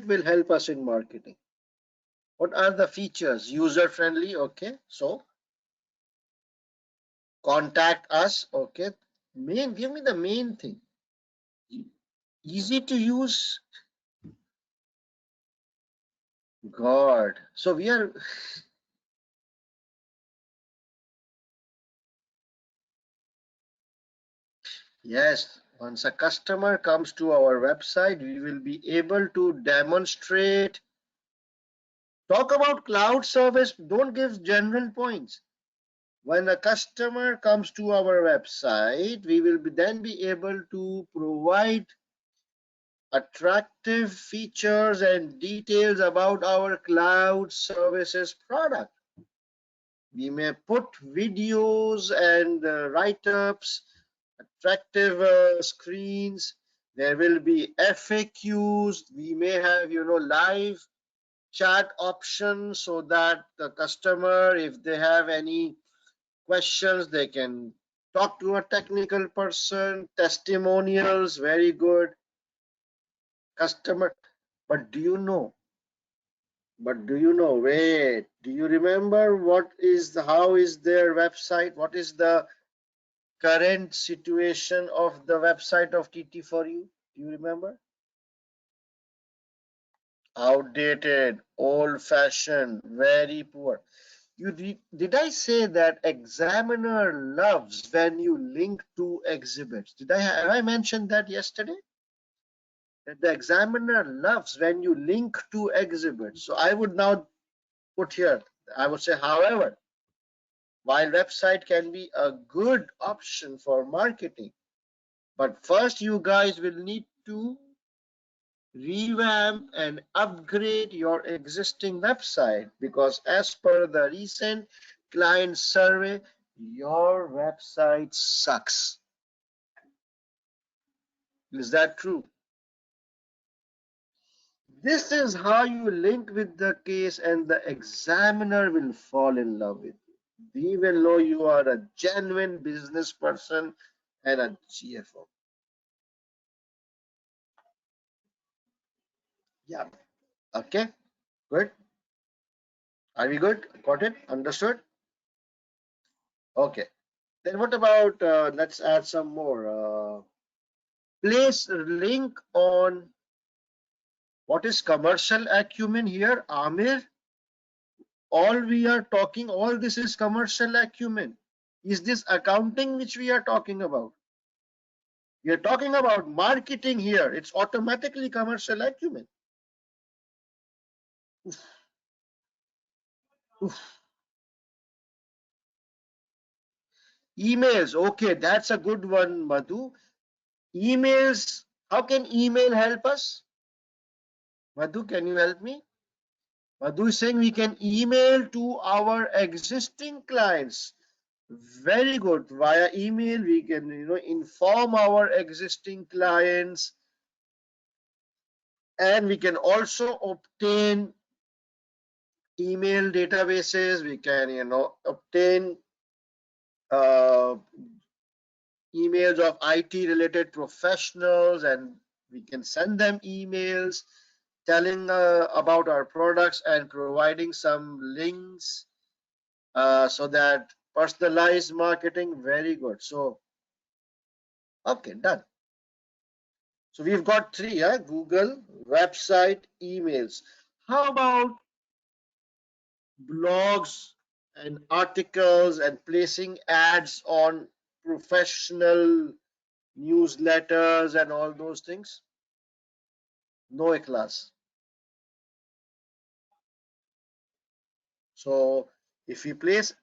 will help us in marketing. What are the features? User friendly. Okay, so contact us. Okay, give me the main thing. Easy to use. God, so we are. Yes, once a customer comes to our website, we will be able to demonstrate. Talk about cloud service, don't give general points. When a customer comes to our website, we will then be able to provide attractive features and details about our cloud services product. We may put videos and write-ups, attractive screens. There will be FAQs. We may have, live chat options so that the customer, if they have any questions, they can talk to a technical person. Testimonials, very good. Customer, but do you know? Wait, do you remember how is their website? What is the current situation of the website of TT for you? Do you remember? Outdated, old-fashioned, very poor. Did I say that examiner loves when you link to exhibits? Have I mentioned that yesterday? That the examiner loves when you link to exhibits. So I would now put here, I would say, however, while website can be a good option for marketing, but first you guys will need to revamp and upgrade your existing website, because as per the recent client survey, your website sucks. Is that true? This is how you link with the case, and the examiner will fall in love with you. We will know you are a genuine business person and a GFO. Yeah. Okay. Good. Are we good? Got it? Understood? Okay. Then what about, let's add some more. Place link on, what is commercial acumen here, Amir? All this is commercial acumen. Is this accounting which we are talking about? We are talking about marketing here. It's automatically commercial acumen. Oof. Oof. Emails. Okay, that's a good one, Madhu. Emails. How can email help us? Madhu, can you help me? Madhu is saying we can email to our existing clients. Very good. Via email, we can inform our existing clients, and we can also obtain email databases. We can obtain uh, emails of IT related professionals, and we can send them emails telling about our products and providing some links so that personalized marketing. Very good. So okay, done. So we've got three: Google, website, emails. How about blogs and articles and placing ads on professional newsletters and all those things? No a class. So if we place,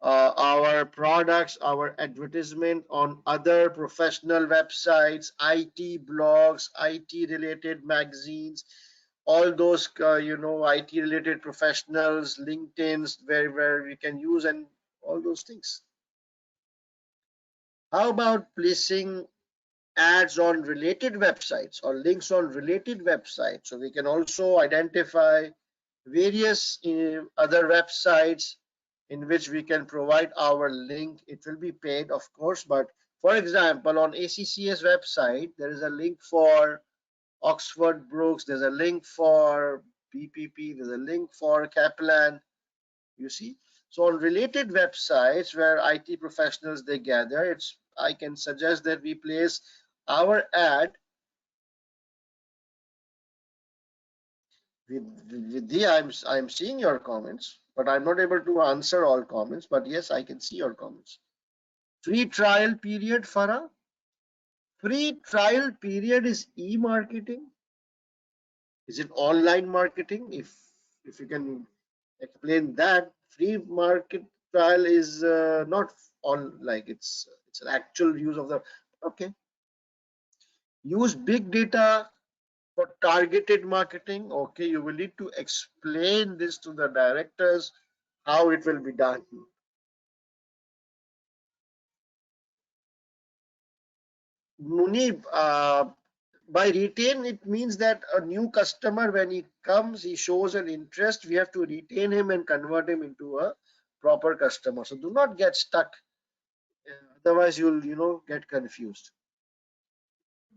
our products, our advertisement on other professional websites, IT blogs, IT related magazines, all those, IT related professionals, LinkedIn's, where we can use, and all those things. How about placing ads on related websites or links on related websites? So we can also identify various other websites in which we can provide our link. It will be paid, of course, but for example, on ACCA's website, there is a link for Oxford Brookes, there's a link for BPP, there's a link for Kaplan, you see. So on related websites where IT professionals they gather, I can suggest that we place our ad. Vidhi, I'm seeing your comments, but I'm not able to answer all comments. But yes, I can see your comments. Free trial period, Farah. Free trial period is e-marketing. Is it online marketing? If you can explain that, free market trial is not on, like it's an actual use of the. Okay. Use big data for targeted marketing. Okay, you will need to explain this to the directors how it will be done. Munib, by retain, it means that a new customer, when he comes, he shows an interest, we have to retain him and convert him into a proper customer. So do not get stuck. Otherwise, you'll get confused.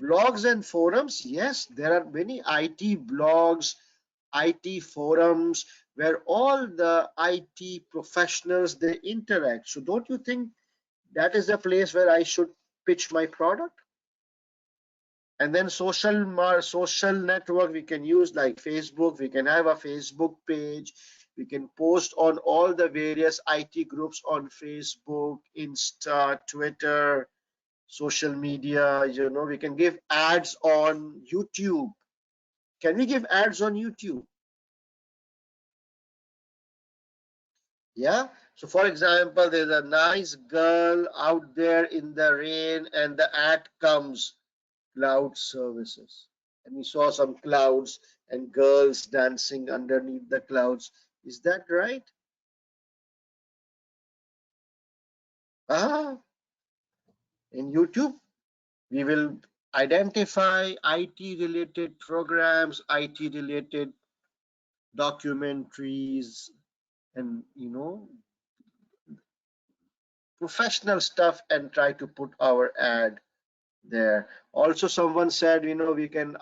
Blogs and forums, yes, there are many IT blogs, IT forums where all the IT professionals they interact. So don't you think that is the place where I should pitch my product? And then social network we can use, like Facebook. We can have a Facebook page. We can post on all the various IT groups on Facebook, Insta, Twitter, social media. We can give ads on YouTube. Can we give ads on YouTube? Yeah. So for example, there's a nice girl out there in the rain and the ad comes, cloud services, and we saw some clouds and girls dancing underneath the clouds. Is that right? Ah, in YouTube we will identify IT related programs, IT related documentaries, and professional stuff, and try to put our ad there. Also, someone said, we can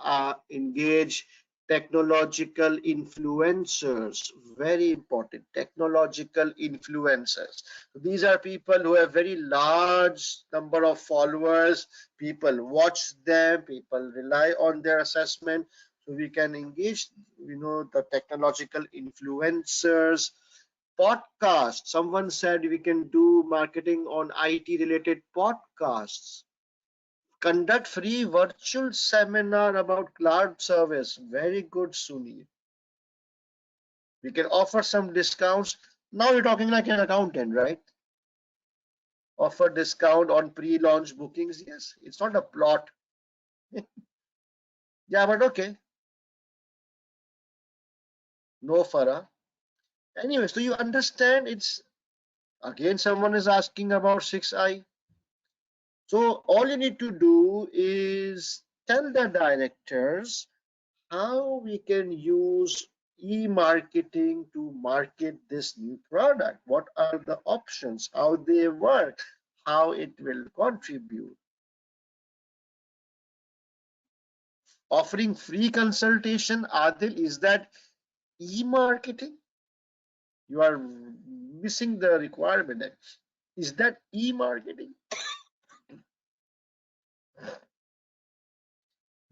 engage technological influencers. Very important, technological influencers. These are people who have very large number of followers. People watch them. People rely on their assessment. So we can engage, the technological influencers. Podcast. Someone said we can do marketing on IT related podcasts. Conduct free virtual seminar about cloud service. Very good, Sunil. We can offer some discounts. Now you're talking like an accountant, right? Offer discount on pre-launch bookings. Yes, it's not a plot. Yeah, but okay. No, Farah. Anyway, so you understand it's again someone is asking about 6i. So all you need to do is tell the directors how we can use e-marketing to market this new product. What are the options? How they work? How it will contribute? Offering free consultation, Adil, is that e-marketing? You are missing the requirement. Is that e-marketing?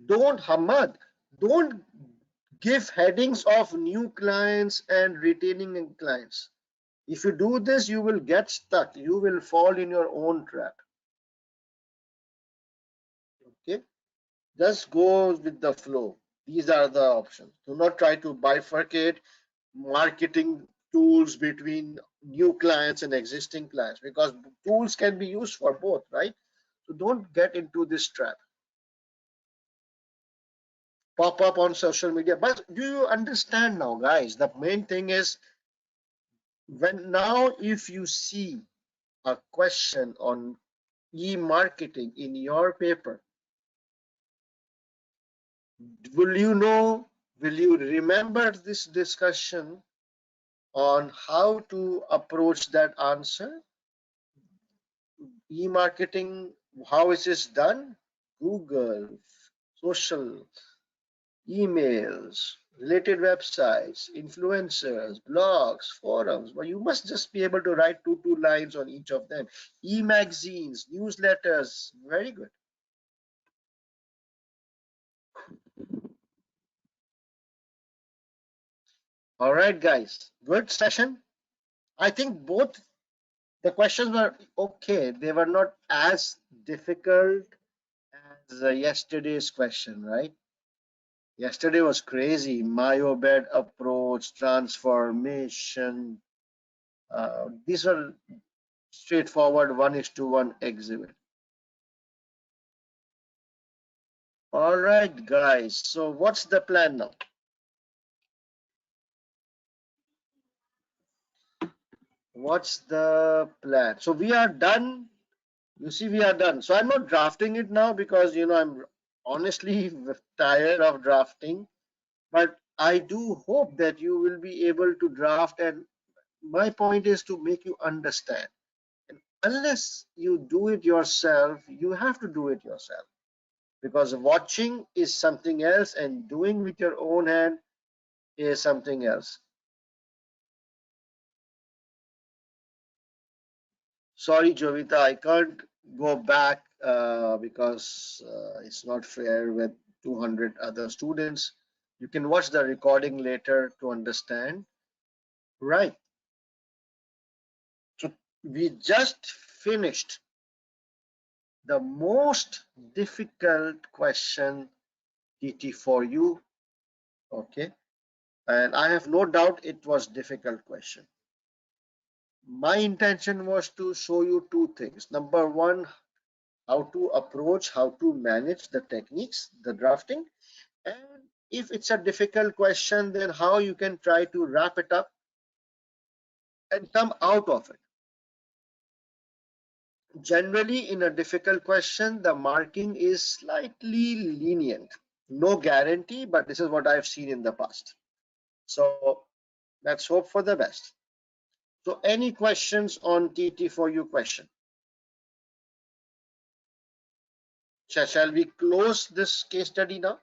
Don't, Hamad, don't give headings of new clients and retaining clients. If you do this, you will get stuck. You will fall in your own trap. Okay, just go with the flow. These are the options. Do not try to bifurcate marketing tools between new clients and existing clients, because tools can be used for both, right? So don't get into this trap. Pop up on social media. But do you understand now, guys? The main thing is, when now if you see a question on e-marketing in your paper, will you know, will you remember this discussion on how to approach that answer? E-marketing, how is this done? Google, social, emails, related websites, influencers, blogs, forums. But you must just be able to write two lines on each of them. E-magazines, newsletters, very good. All right, guys, good session. I think both the questions were okay. They were not as difficult as yesterday's question, right? Yesterday was crazy. Myobed approach, transformation. These were straightforward 1:1 exhibit. All right, guys. So what's the plan now? What's the plan? So we are done. You see, we are done. So I'm not drafting it now because I'm honestly tired of drafting. But I do hope that you will be able to draft, and my point is to make you understand. And unless you do it yourself, you have to do it yourself, because watching is something else and doing with your own hand is something else. Sorry, Jovita, I can't go back because it's not fair with 200 other students. You can watch the recording later to understand. Right. So we just finished the most difficult question, TT, for you. Okay. And I have no doubt it was difficult question. My intention was to show you two things. Number one, how to approach, how to manage the techniques, the drafting. And if it's a difficult question, then how you can try to wrap it up and come out of it. Generally, in a difficult question, the marking is slightly lenient. No guarantee, but this is what I've seen in the past. So let's hope for the best. So any questions on TT for you question? Shall we close this case study now?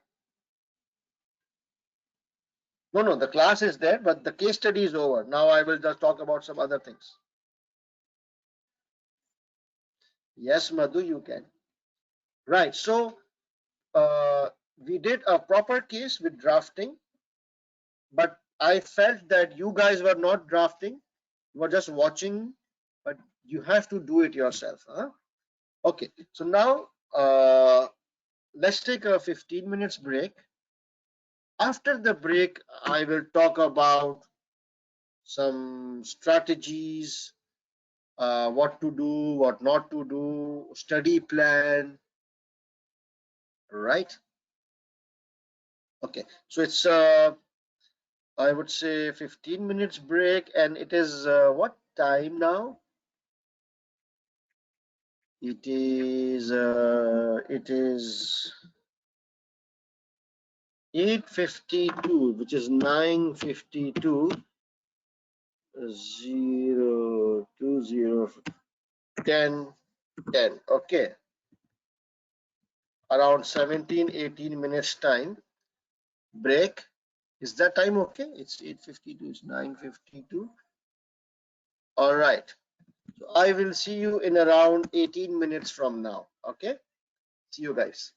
No, the class is there, but the case study is over. Now I will just talk about some other things. Yes, Madhu, you can. Right. So we did a proper case with drafting, but I felt that you guys were not drafting, you were just watching, but you have to do it yourself. Huh? Okay. So now let's take a 15 minutes break. After the break, I will talk about some strategies, what to do, what not to do, study plan, right? Okay, so it's I would say 15 minutes break, and it is what time now? It is 8:52, which is 9:52, 020 10 10. Okay, around 17-18 minutes time break. Is that time okay? It's 8:52, it's 9:52. All right. So I will see you in around 18 minutes from now. Okay. See you guys.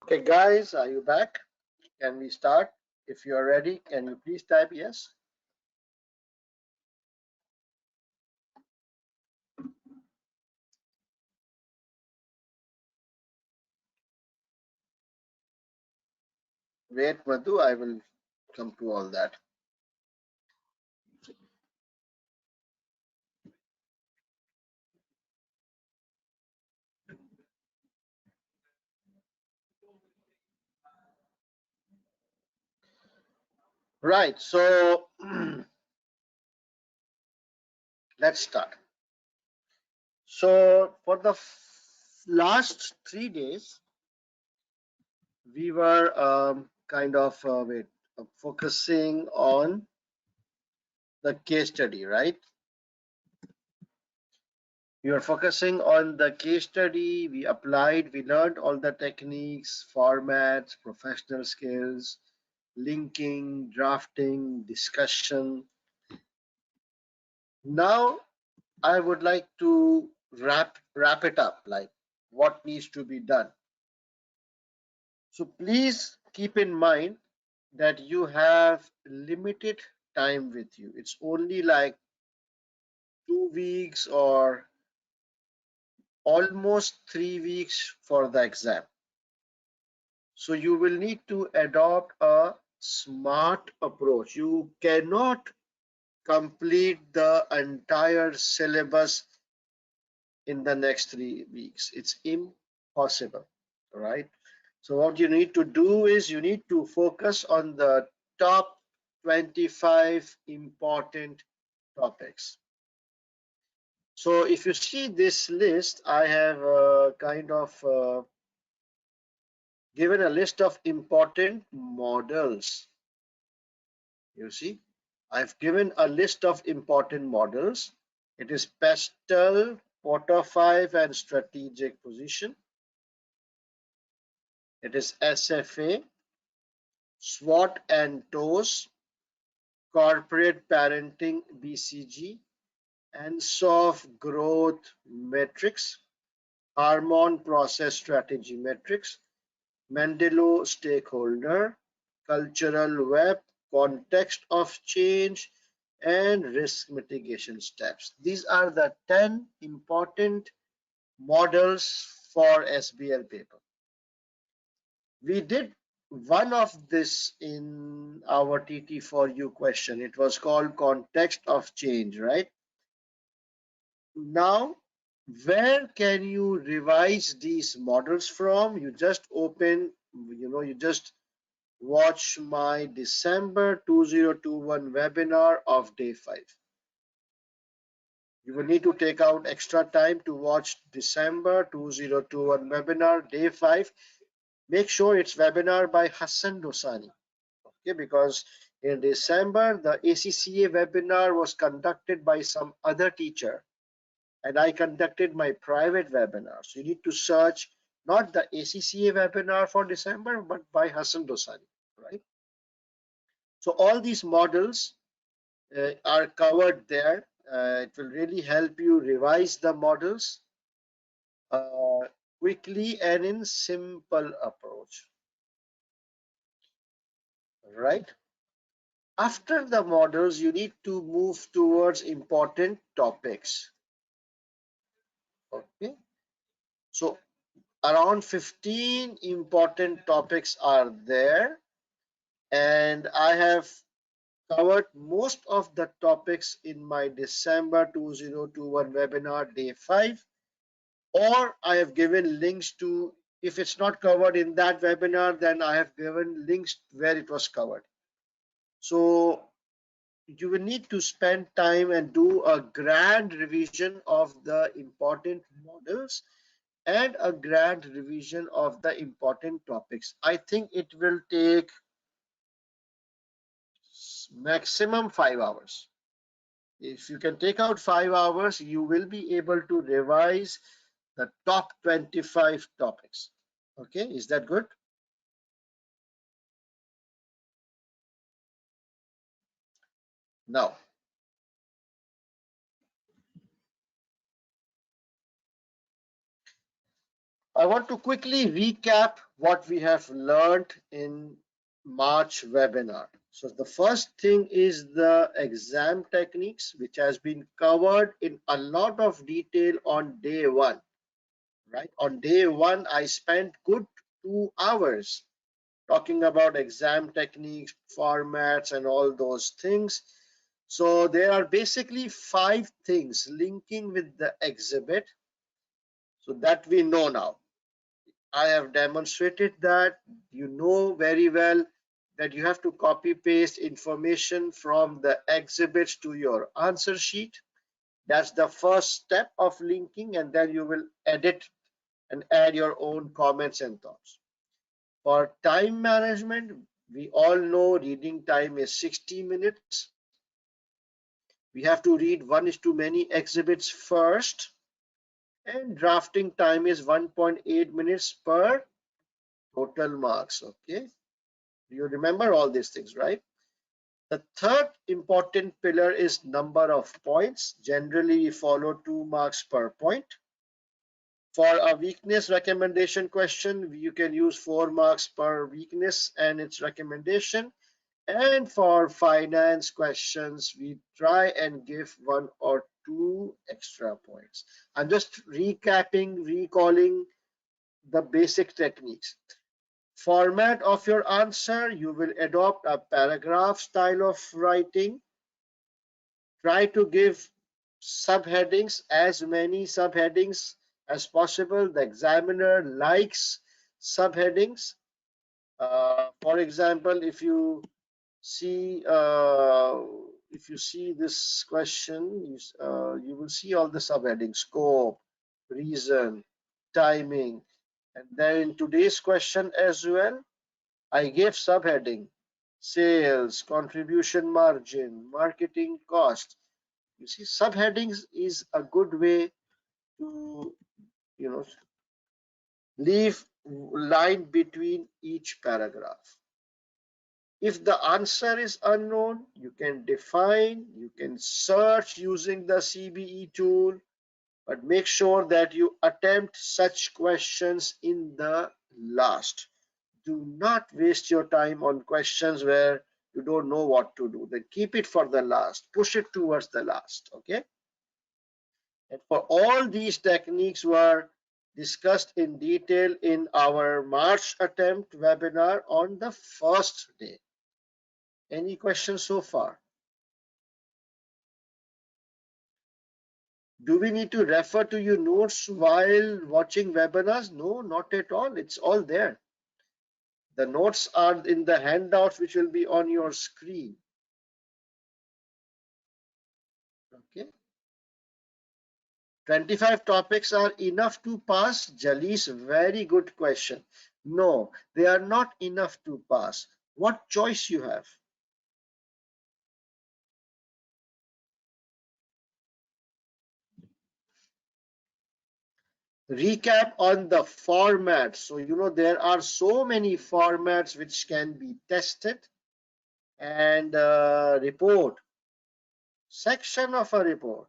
Okay, guys, are you back? Can we start? If you are ready, can you please type yes? Wait, Madhu, I will come to all that. Right, so let's start. So for the last 3 days, we were kind of focusing on the case study, right? We were focusing on the case study. We applied, we learned all the techniques, formats, professional skills, linking, drafting, discussion. Now I would like to wrap it up, like what needs to be done. So please keep in mind that you have limited time with you. It's only like 2 weeks or almost 3 weeks for the exam. So you will need to adopt a smart approach. You cannot complete the entire syllabus in the next 3 weeks. It's impossible, right? So what you need to do is you need to focus on the top 25 important topics. So if you see this list, I have kind of given a list of important models. You see, I've given a list of important models. It is pestle, Potter 5 and strategic position. It is SFA, SWOT and TOS, corporate parenting BCG, and soft growth metrics, Harmon process strategy metrics, Mendello stakeholder, cultural web, context of change, and risk mitigation steps. These are the 10 important models for SBL paper. We did one of this in our TT4U question. It was called context of change, right? Now, where can you revise these models from? You just open, you just watch my December 2021 webinar of day 5. You will need to take out extra time to watch December 2021 webinar day 5. Make sure it's webinar by Hassan Dosani. Okay, because in December the ACCA webinar was conducted by some other teacher and I conducted my private webinar. So you need to search not the ACCA webinar for December but by Hassan Dosani, right? So all these models are covered there. It will really help you revise the models uh, quickly and in simple approach, right? After the models, you need to move towards important topics. Okay, so around 15 important topics are there, and I have covered most of the topics in my December 2021 webinar day 5, or I have given links to, if it's not covered in that webinar, then I have given links where it was covered. So you will need to spend time and do a grand revision of the important models and a grand revision of the important topics. I think it will take maximum 5 hours. If you can take out 5 hours, you will be able to revise the top 25 topics. Okay, is that good? Now, I want to quickly recap what we have learned in March webinar. So the first thing is the exam techniques, which has been covered in a lot of detail on day one, right? On day one, I spent good 2 hours talking about exam techniques, formats, and all those things. So there are basically 5 things linking with the exhibit, so that we know now. I have demonstrated that. You know very well that you have to copy paste information from the exhibits to your answer sheet. That's the first step of linking, and then you will edit and add your own comments and thoughts. For time management, we all know reading time is 60 minutes. We have to read 1:many exhibits first, and drafting time is 1.8 minutes per total marks. Okay, you remember all these things, right? The third important pillar is number of points. Generally, we follow 2 marks per point. For a weakness recommendation question, you can use 4 marks per weakness and its recommendation. And for finance questions, we try and give 1 or 2 extra points. I'm just recapping, recalling the basic techniques. Format of your answer, you will adopt a paragraph style of writing. Try to give subheadings, as many subheadings as possible. The examiner likes subheadings. For example, if you see this question, you will see all the subheadings: scope, reason, timing. And then in today's question as well, I gave subheading: sales, contribution margin, marketing cost. You see, subheadings is a good way to, leave line between each paragraph. If the answer is unknown, you can define, you can search using the CBE tool, but make sure that you attempt such questions in the last. Do not waste your time on questions where you don't know what to do. Then keep it for the last, push it towards the last, okay? And for all these techniques were discussed in detail in our March attempt webinar on the first day. Any questions so far? Do we need to refer to your notes while watching webinars? No, not at all. It's all there. The notes are in the handouts which will be on your screen. Okay. 25 topics are enough to pass? Jali's very good question. No, they are not enough to pass. What choice you have? Recap on the format. So, there are so many formats which can be tested. And report, section of a report,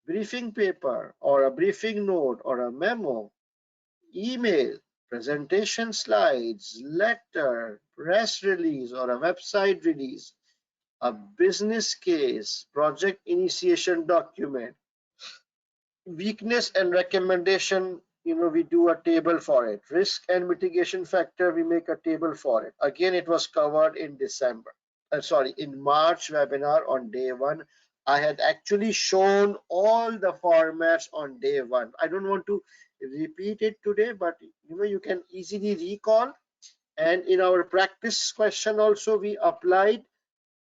briefing paper or a briefing note or a memo, email, presentation slides, letter, press release or a website release, a business case, project initiation document, weakness and recommendation, we do a table for it. Risk and mitigation factor, we make a table for it. Again, it was covered in in March webinar on day one. I had actually shown all the formats on day one. I don't want to repeat it today, but you can easily recall. And in our practice question also, we applied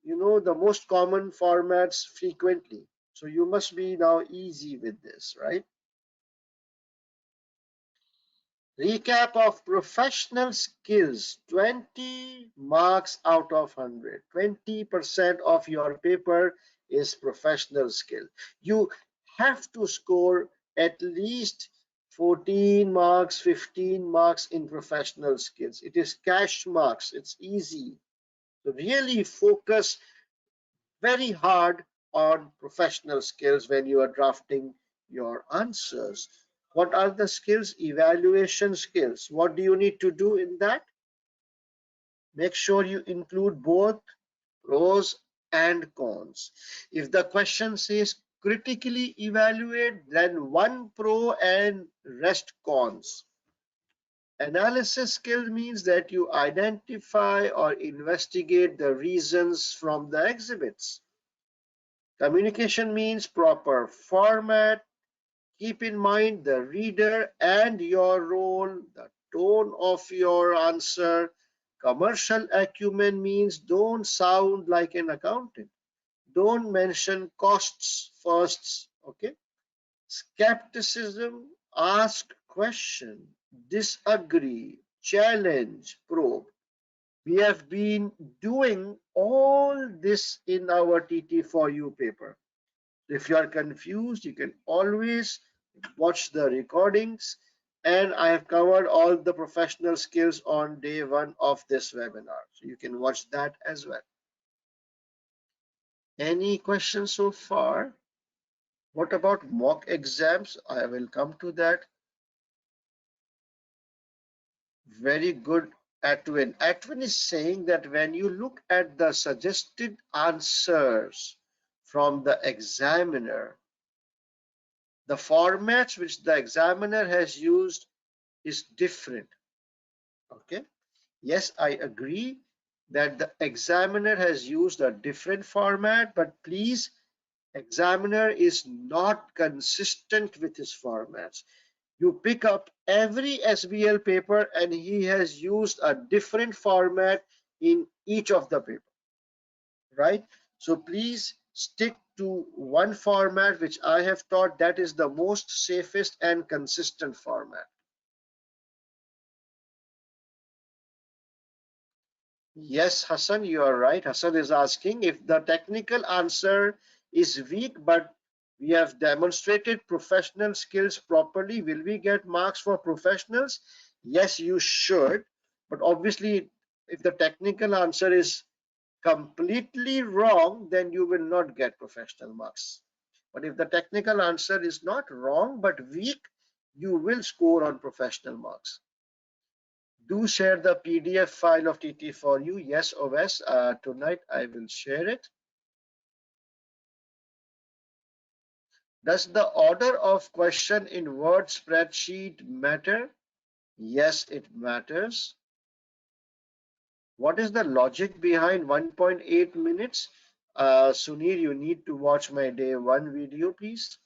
the most common formats frequently. So you must be now easy with this, right? Recap of professional skills, 20 marks out of 100. 20% of your paper is professional skill. You have to score at least 14 marks, 15 marks in professional skills. It is cash marks. It's easy. So really focus very hard on professional skills when you are drafting your answers. What are the skills? Evaluation skills. What do you need to do in that? Make sure you include both pros and cons. If the question says critically evaluate, then one pro and rest cons. Analysis skill means that you identify or investigate the reasons from the exhibits. Communication means proper format. Keep in mind the reader and your role, the tone of your answer. Commercial acumen means don't sound like an accountant. Don't mention costs first. Okay. Skepticism, ask question, disagree, challenge, probe. We have been doing all this in our TT4U paper. If you are confused, you can always watch the recordings, and I have covered all the professional skills on day one of this webinar. So you can watch that as well. Any questions so far? What about mock exams? I will come to that. Very good, Atwin. Atwin is saying that when you look at the suggested answers from the examiner, the formats which the examiner has used is different. Okay. Yes, I agree that the examiner has used a different format, but please, examiner is not consistent with his formats. You pick up every SBL paper and he has used a different format in each of the paper, right? So please stick to one format which I have taught, that is the most safest and consistent format. Yes, Hassan, you are right. Hassan is asking if the technical answer is weak, but we have demonstrated professional skills properly. Will we get marks for professionals? Yes, you should. But obviously, if the technical answer is completely wrong, then you will not get professional marks. But if the technical answer is not wrong but weak, you will score on professional marks. Do share the PDF file of TT4U. Yes, OS. Tonight I will share it. Does the order of question in Word spreadsheet matter? Yes, it matters. What is the logic behind 1.8 minutes? Sunir, you need to watch my day one video, please.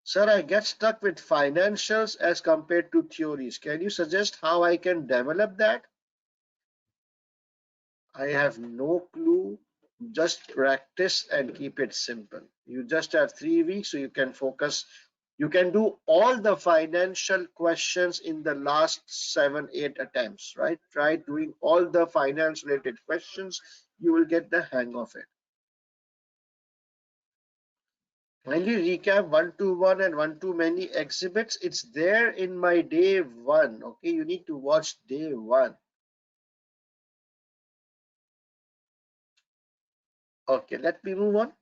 Sir, I get stuck with financials as compared to theories. Can you suggest how I can develop that? I have no clue. Just practice and keep it simple. You just have 3 weeks, so you can focus. You can do all the financial questions in the last 7-8 attempts, right? Try doing all the finance related questions. You will get the hang of it. Kindly recap 1-to-1 and 1-to-many exhibits. It's there in my day one. Okay, you need to watch day one. Okay, let me move on.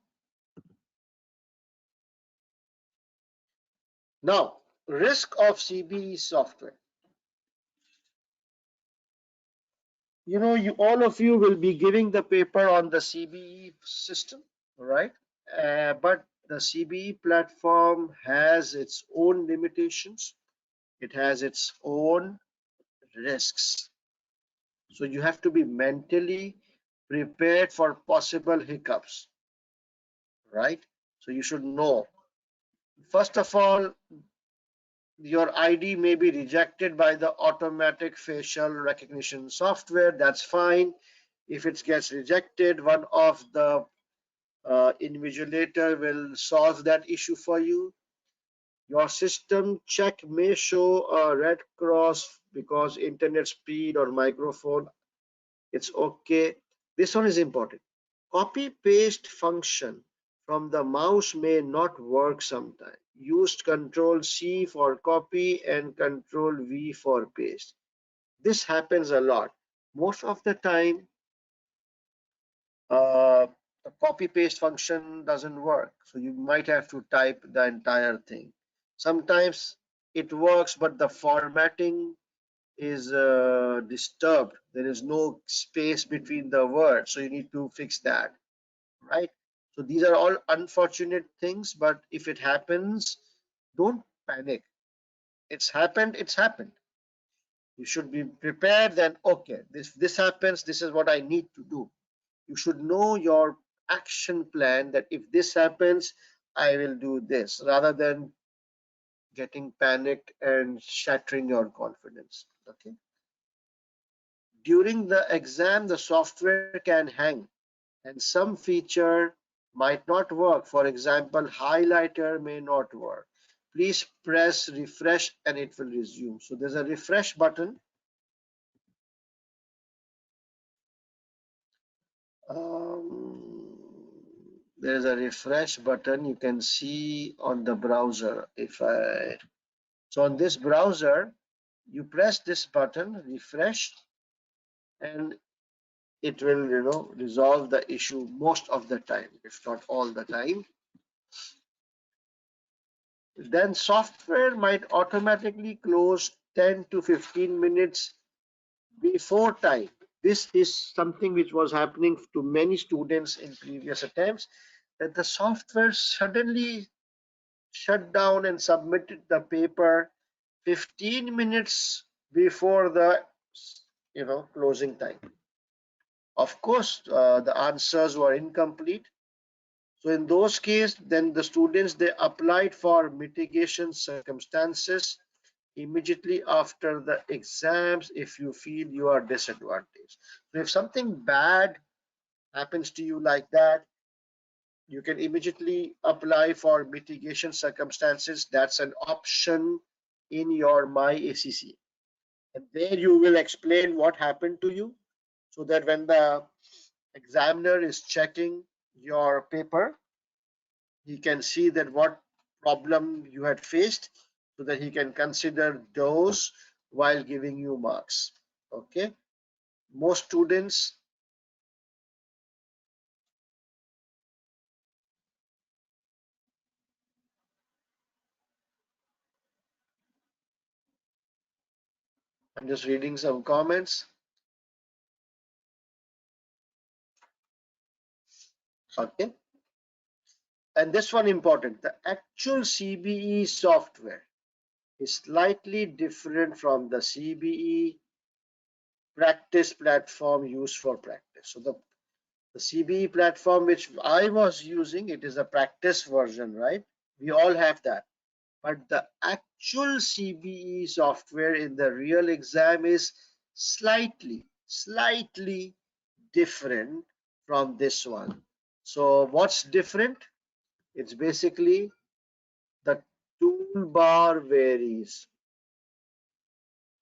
Now, risk of CBE software. You know, all of you will be giving the paper on the CBE system, right? But the CBE platform has its own limitations. It has its own risks. So you have to be mentally prepared for possible hiccups, right? So you should know. First of all, your ID may be rejected by the automatic facial recognition software. That's fine. If it gets rejected, one of the invigilator will solve that issue for you. Your system check may show a red cross because internet speed or microphone. It's okay. This one is important. Copy paste function from the mouse may not work sometimes. Use Control C for copy and Control V for paste. This happens a lot. Most of the time, the copy paste function doesn't work. So you might have to type the entire thing. Sometimes it works, but the formatting is disturbed. There is no space between the words, so you need to fix that, right? So these are all unfortunate things, but if it happens, don't panic. It's happened, it's happened. You should be prepared. Then okay, this happens, this is what I need to do. You should know your action plan, that if this happens, I will do this, rather than getting panicked and shattering your confidence. Okay. During the exam, the software can hang and some feature might not work. For example, highlighter may not work. Please press refresh and it will resume. So there's a refresh button. There's a refresh button you can see on the browser. So on this browser, you press this button, refresh, and it will, resolve the issue most of the time, if not all the time. Then software might automatically close 10 to 15 minutes before time. This is something which was happening to many students in previous attempts, that the software suddenly shut down and submitted the paper 15 minutes before the closing time. Of course, the answers were incomplete. So in those cases, then the students, they applied for mitigation circumstances immediately after the exams if you feel you are disadvantaged. So if something bad happens to you like that, you can immediately apply for mitigation circumstances. That's an option in your My ACCA. And there you will explain what happened to you, so that when the examiner is checking your paper, he can see that what problem you had faced, so that he can consider those while giving you marks. Okay. Most students, I'm just reading some comments. Okay. And this one important, the actual CBE software is slightly different from the CBE practice platform used for practice. So the CBE platform which I was using, it is a practice version, right? We all have that. But the actual CBE software in the real exam is slightly different from this one. So what's different? It's basically the toolbar varies.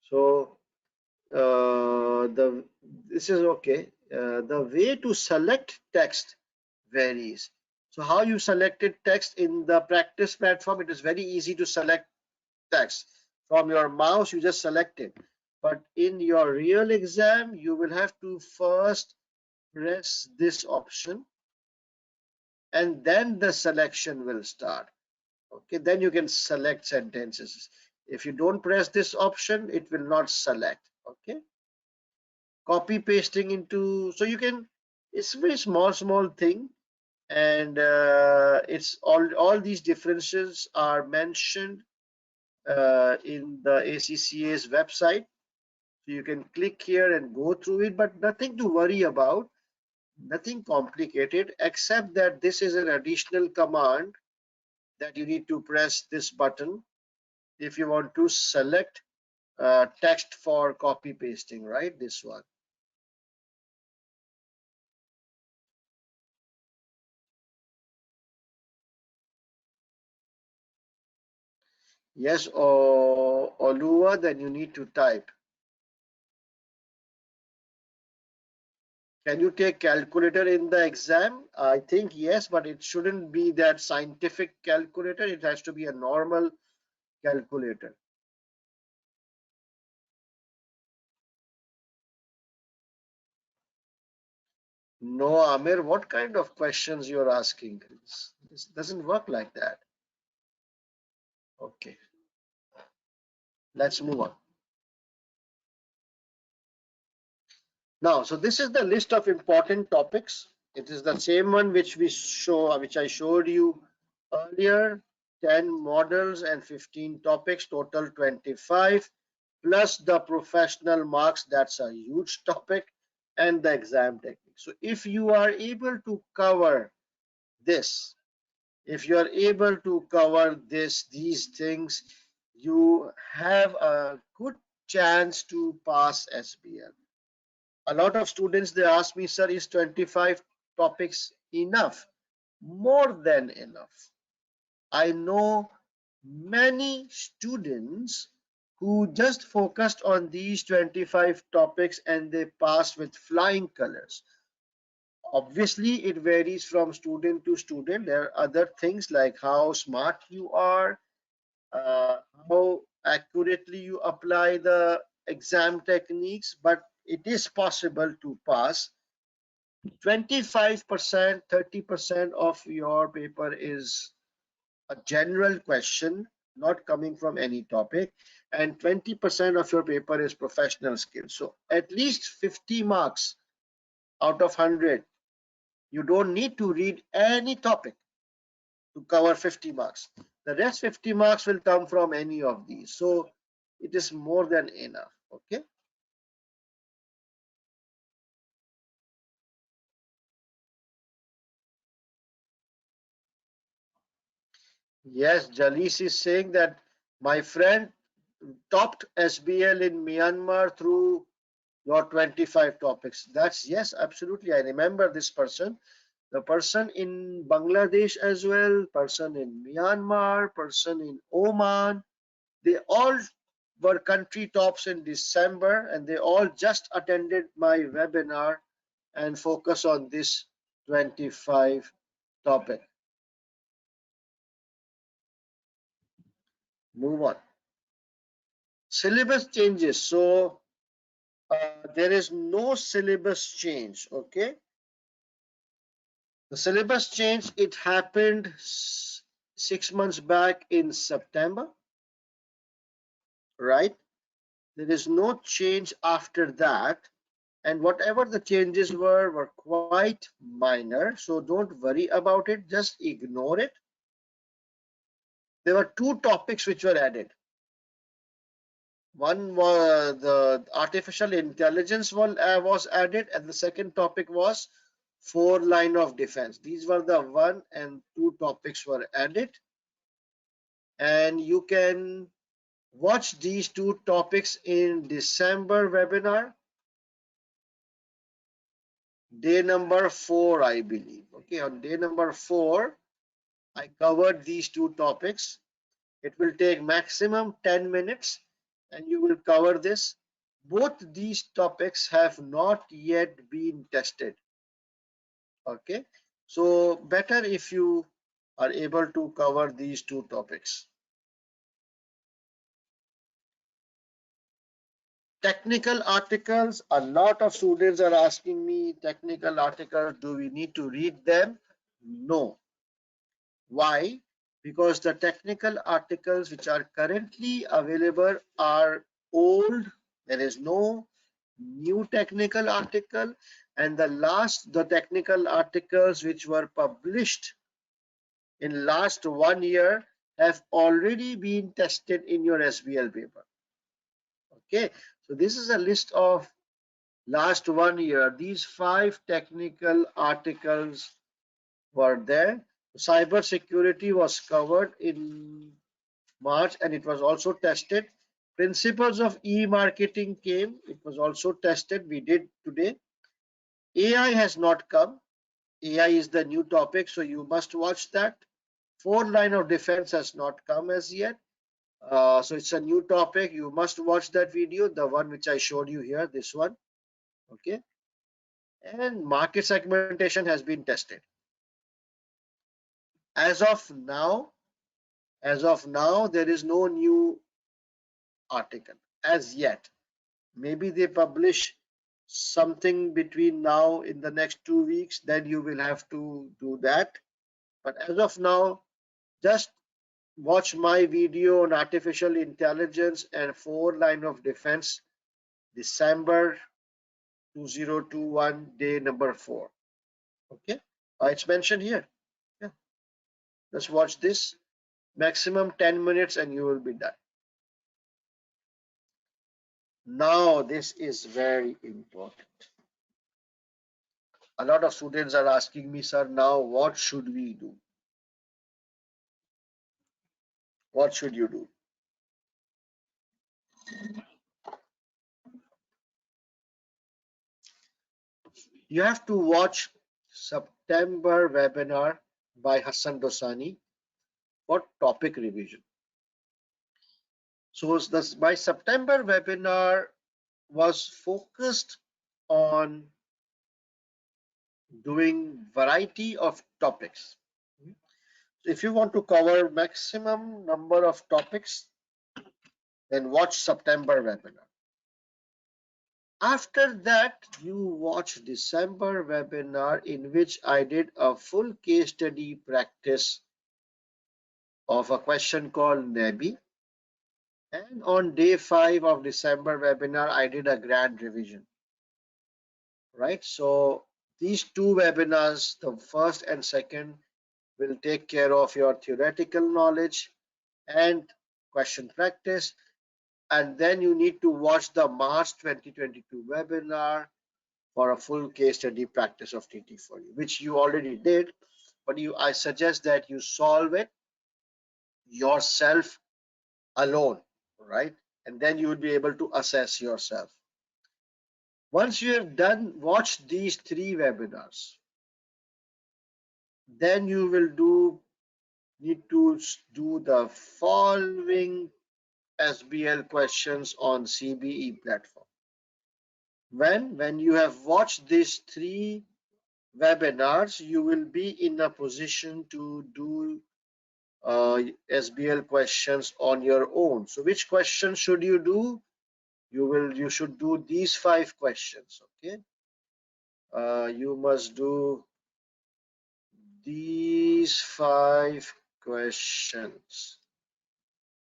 So the this is okay. The way to select text varies. So how you selected text in the practice platform, it is very easy to select text. From your mouse, you just select it. But in your real exam, you will have to first press this option and then the selection will start. Okay, then you can select sentences. If you don't press this option, it will not select. Okay, copy pasting into, so you can, it's a very small thing, and it's all these differences are mentioned in the ACCA's website. So you can click here and go through it, but nothing to worry about, nothing complicated, except that this is an additional command that you need to press this button if you want to select text for copy pasting, right? This one. Yes, or Oluwa, then you need to type. Can you take calculator in the exam? I think yes, but it shouldn't be that scientific calculator. It has to be a normal calculator. No, Amir, what kind of questions you're asking? This doesn't work like that. Okay, let's move on. Now, so this is the list of important topics. It is the same one which which I showed you earlier. 10 models and 15 topics, total 25, plus the professional marks. That's a huge topic, and the exam technique. So if you are able to cover this, if you are able to cover these things, you have a good chance to pass SBL. A lot of students, they ask me, sir, is 25 topics enough? More than enough. I know many students who just focused on these 25 topics and they passed with flying colors. Obviously, it varies from student to student. There are other things like how smart you are, uh, how accurately you apply the exam techniques, but it is possible to pass. 25%, 30% of your paper is a general question, not coming from any topic, and 20% of your paper is professional skills. So at least 50 marks out of 100. You don't need to read any topic to cover 50 marks. The rest 50 marks will come from any of these. So it is more than enough. Okay. Yes, Jalis is saying that my friend topped SBL in Myanmar through your 25 topics. That's yes, absolutely. I remember this person. The person in Bangladesh as well, person in Myanmar, person in Oman, they all were country tops in December and they all just attended my webinar and focus on this 25 topic. Move on. Syllabus changes. So there is no syllabus change. Okay. The syllabus change, it happened 6 months back in September, right? There is no change after that. And whatever the changes were quite minor. So don't worry about it. Just ignore it. There were two topics which were added. One was the artificial intelligence one was added, and the second topic was four line of defense. These were the one and two topics were added, and you can watch these two topics in December webinar, day number 4, I believe. Okay, on day number 4, I covered these two topics. It will take maximum 10 minutes and you will cover this. Both these topics have not yet been tested. Okay, so better if you are able to cover these two topics. Technical articles, a lot of students are asking me, technical articles, do we need to read them? No. Why? Because the technical articles which are currently available are old. There is no new technical article, and the technical articles which were published in last 1 year have already been tested in your SBL paper. Okay, so this is a list of last 1 year. These 5 technical articles were there. Cyber security was covered in March and it was also tested. Principles of e-marketing came. It was also tested. We did today. AI has not come. AI is the new topic, so you must watch that. Four line of defense has not come as yet. So it's a new topic. You must watch that video, the one which I showed you here, this one. Okay. And market segmentation has been tested. As of now, there is no new article as yet. Maybe they publish something between now in the next 2 weeks, then you will have to do that. But as of now, just watch my video on artificial intelligence and 4 line of defense, December 2021, day number 4. Okay, it's mentioned here. Yeah, let's watch this. Maximum 10 minutes and you will be done. Now, this is very important. A lot of students are asking me, sir, now what should we do? What should you do? You have to watch September webinar by Hassan Dosani for topic revision. So my September webinar was focused on doing variety of topics. If you want to cover maximum number of topics, then watch September webinar. After that, you watch December webinar in which I did a full case study practice of a question called NABI. And on day 5 of December webinar, I did a grand revision. Right? So these two webinars, the first and second, will take care of your theoretical knowledge and question practice. And then you need to watch the March 2022 webinar for a full case study practice of TT for you, which you already did, but I suggest that you solve it yourself alone, right? And then you will be able to assess yourself. Once you have watched these 3 webinars, then you will need to do the following SBL questions on CBE platform. When you have watched these 3 webinars, you will be in a position to do SBL questions on your own. So which questions should you do? You should do these 5 questions. Okay, you must do these 5 questions.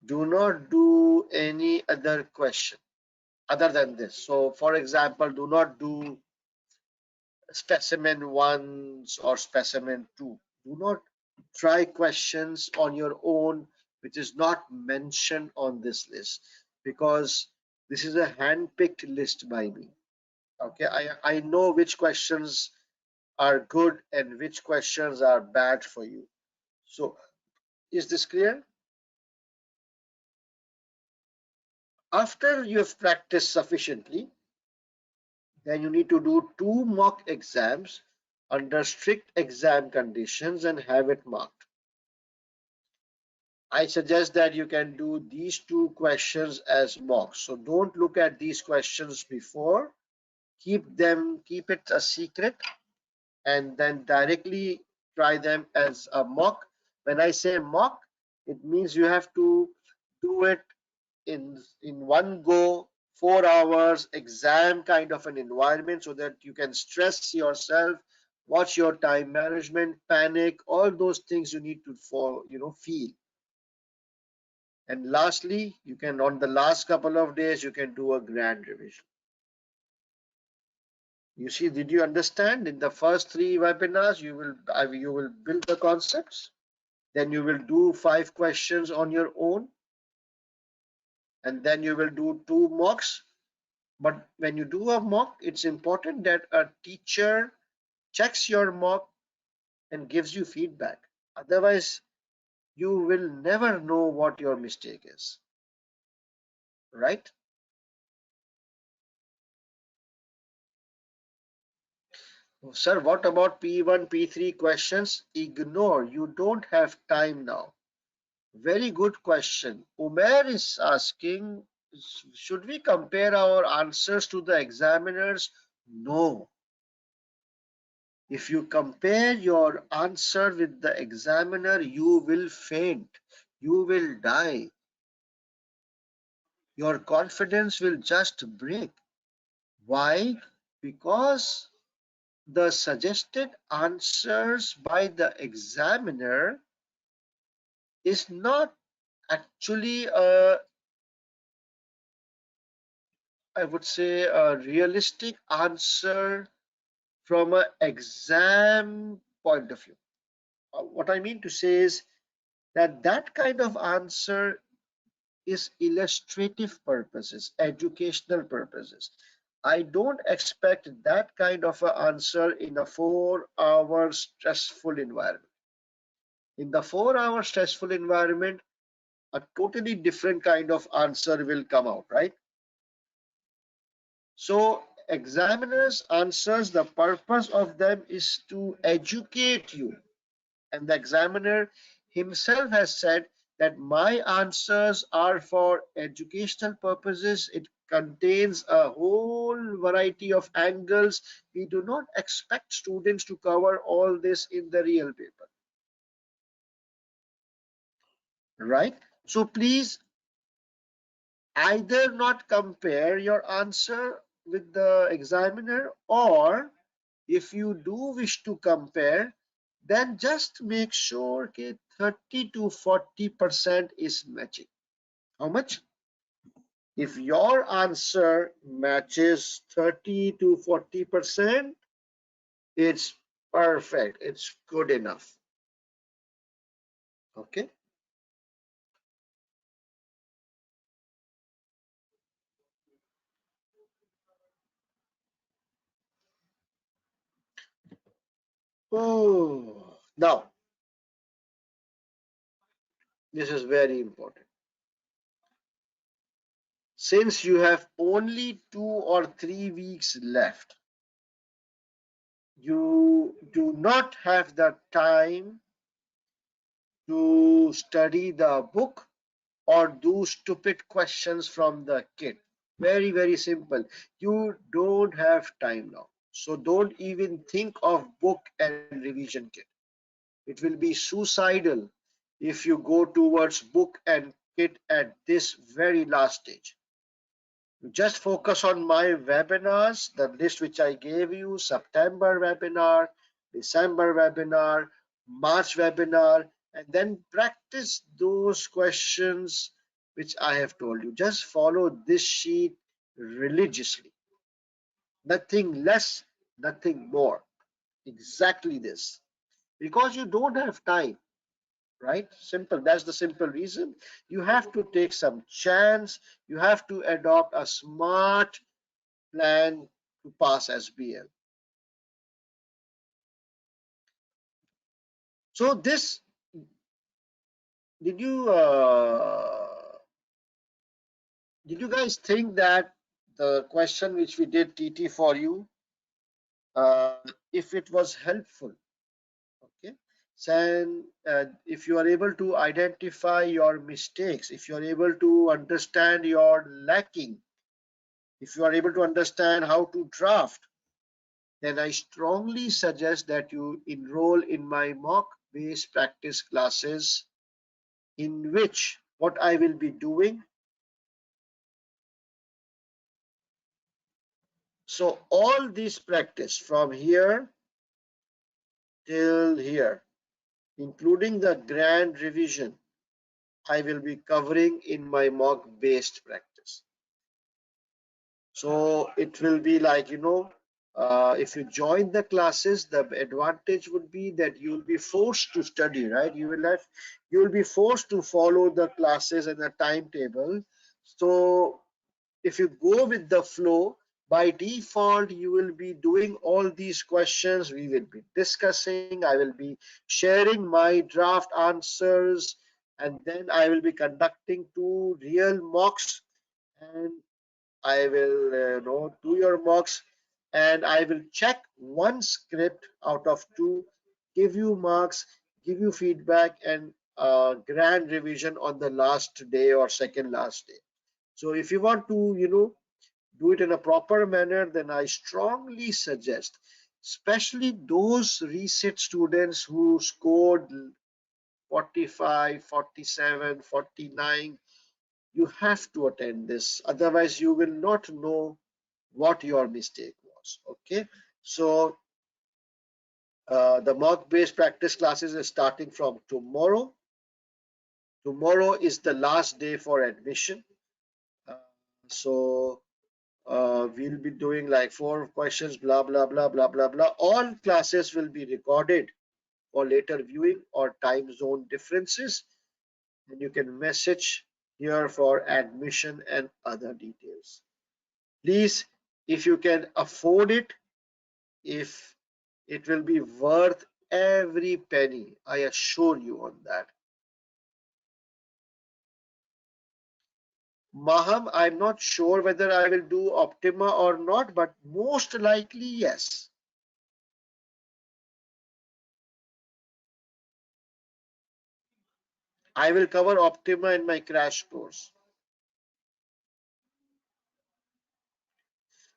Do not do any other question other than this. So for example, do not do specimen 1 or specimen 2. Do not try questions on your own which is not mentioned on this list, because this is a hand-picked list by me. Okay, I know which questions are good and which questions are bad for you. So is this clear? After you have practiced sufficiently, then you need to do 2 mock exams under strict exam conditions and have it marked. I suggest that you can do these 2 questions as mocks. So don't look at these questions before. Keep it a secret, and then directly try them as a mock. When I say mock, it means you have to do it in one go, 4 hours exam kind of an environment, so that you can stress yourself, watch your time management, panic, all those things you need to feel. And lastly, you can, on the last couple of days, you can do a grand revision. You see, did you understand? In the first 3 webinars, you will build the concepts, then you will do 5 questions on your own, and then you will do 2 mocks. But when you do a mock, it's important that a teacher checks your mock and gives you feedback. Otherwise, you will never know what your mistake is, right? Sir, what about P1, P3 questions? Ignore. You don't have time now. Very good question. Umair is asking, should we compare our answers to the examiners? No. If you compare your answer with the examiner, you will faint. You will die. Your confidence will just break. Why? Because the suggested answers by the examiner is not actually I would say a realistic answer from an exam point of view. What I mean to say is that that kind of answer is illustrative purposes, educational purposes. I don't expect that kind of an answer in a 4-hour stressful environment. In the 4-hour stressful environment, a totally different kind of answer will come out, right? So examiners answers, the purpose of them is to educate you, and the examiner himself has said that my answers are for educational purposes. It contains a whole variety of angles. We do not expect students to cover all this in the real paper, right? So please either not compare your answer with the examiner, or if you do wish to compare, then just make sure okay, 30 to 40% is matching. How much? If your answer matches 30 to 40%, it's perfect. It's good enough. Okay. Oh, now this is very important. Since you have only 2 or 3 weeks left, you do not have the time to study the book or do stupid questions from the kit. Very, very simple. You don't have time now. So don't even think of book and revision kit. It will be suicidal if you go towards book and kit at this very last stage. Just focus on my webinars, the list which I gave you: September webinar, December webinar, March webinar, and then practice those questions which I have told you. Just follow this sheet religiously. Nothing less, nothing more. Exactly this. Because you don't have time, right? Simple. That's the simple reason. You have to take some chance. You have to adopt a smart plan to pass SBL. So this, did you did you guys think that the question which we did TT for you, uh, if it was helpful? Okay. So if you are able to identify your mistakes, if you are able to understand your lacking, if you are able to understand how to draft, then I strongly suggest that you enroll in my mock based practice classes, in which what I will be doing. So all this practice from here till here, including the grand revision, I will be covering in my mock based practice. So it will be like, if you join the classes, the advantage would be that you will be forced to study, right? You will be forced to follow the classes and the timetable. So if you go with the flow, by default, you will be doing all these questions. We will be discussing. I will be sharing my draft answers, and then I will be conducting 2 real mocks, and I will do your mocks, and I will check one script out of 2, give you marks, give you feedback, and grand revision on the last day or second last day. So if you want to, do it in a proper manner, then I strongly suggest, especially those reset students who scored 45, 47, 49, you have to attend this. Otherwise, you will not know what your mistake was. Okay. So the mock based practice classes is starting from tomorrow. Tomorrow is the last day for admission. Uh, so we'll be doing like 4 questions, blah, blah, blah, blah, blah, blah. All classes will be recorded for later viewing or time zone differences. And you can message here for admission and other details. Please, if you can afford it, if it will be worth every penny, I assure you on that. Maham, I'm not sure whether I will do Optima or not, but most likely yes. I will cover Optima in my crash course.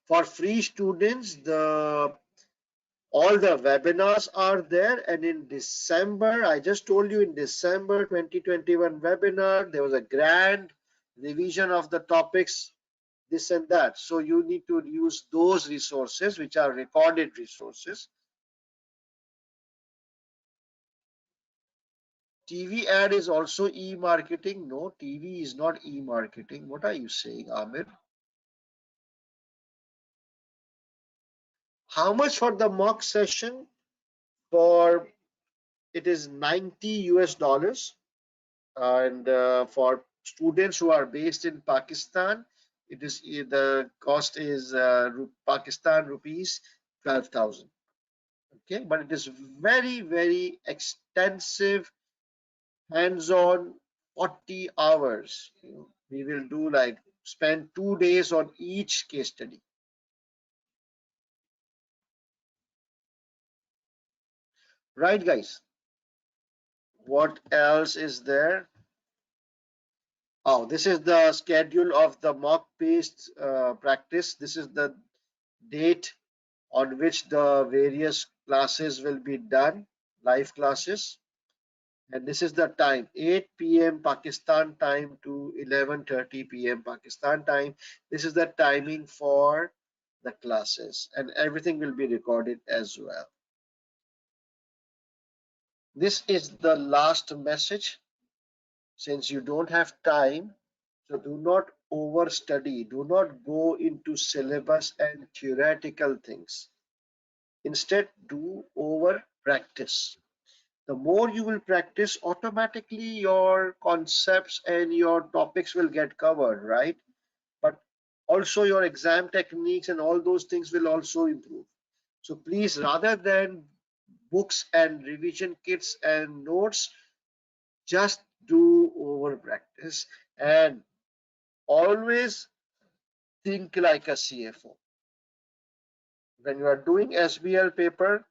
For free students, all the webinars are there, and in December, I just told you in December 2021 webinar, there was a grand revision of the topics, this and that. So you need to use those resources, which are recorded resources. TV ad is also e-marketing. No, TV is not e-marketing. What are you saying, Amir? How much for the mock session? For it is 90 US dollars, and for students who are based in Pakistan, it is the cost is Pakistan rupees 12,000. Okay, but it is very extensive, hands-on, 40 hours. We will do like spend 2 days on each case study. Right, guys? What else is there? Oh, this is the schedule of the mock-based practice. This is the date on which the various classes will be done, live classes. And this is the time, 8 p.m. Pakistan time to 11:30 p.m. Pakistan time. This is the timing for the classes, and everything will be recorded as well. This is the last message. Since you don't have time, so do not overstudy, do not go into syllabus and theoretical things. Instead, do over practice. The more you will practice, automatically your concepts and your topics will get covered, right? But also your exam techniques and all those things will also improve. So please, rather than books and revision kits and notes, just do over practice and always think like a CFO. When you are doing SBL paper,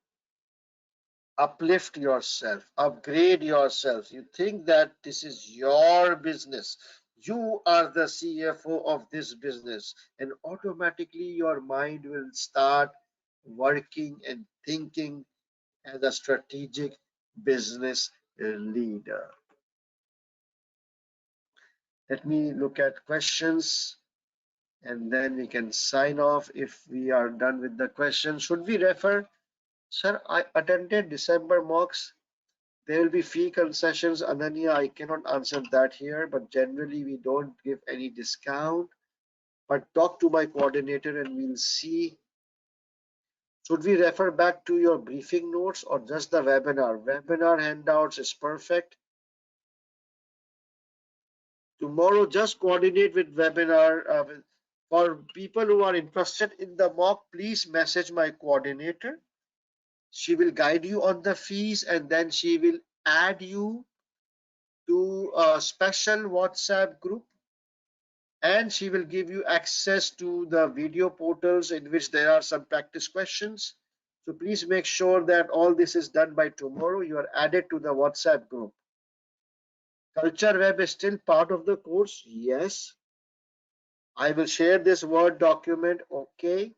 uplift yourself, upgrade yourself. You think that this is your business. You are the CFO of this business, and automatically your mind will start working and thinking as a strategic business leader. Let me look at questions and then we can sign off if we are done with the questions. Should we refer? Sir, I attended December mocks. There will be fee concessions. Ananya, I cannot answer that here, but generally we don't give any discount. But talk to my coordinator and we'll see. Should we refer back to your briefing notes or just the webinar? Webinar handouts is perfect. Tomorrow, just coordinate with webinar. For people who are interested in the mock, please message my coordinator. She will guide you on the fees and then she will add you to a special WhatsApp group, and she will give you access to the video portals in which there are some practice questions. So please make sure that all this is done by tomorrow. You are added to the WhatsApp group. Culture Web is still part of the course. Yes. I will share this Word document. Okay.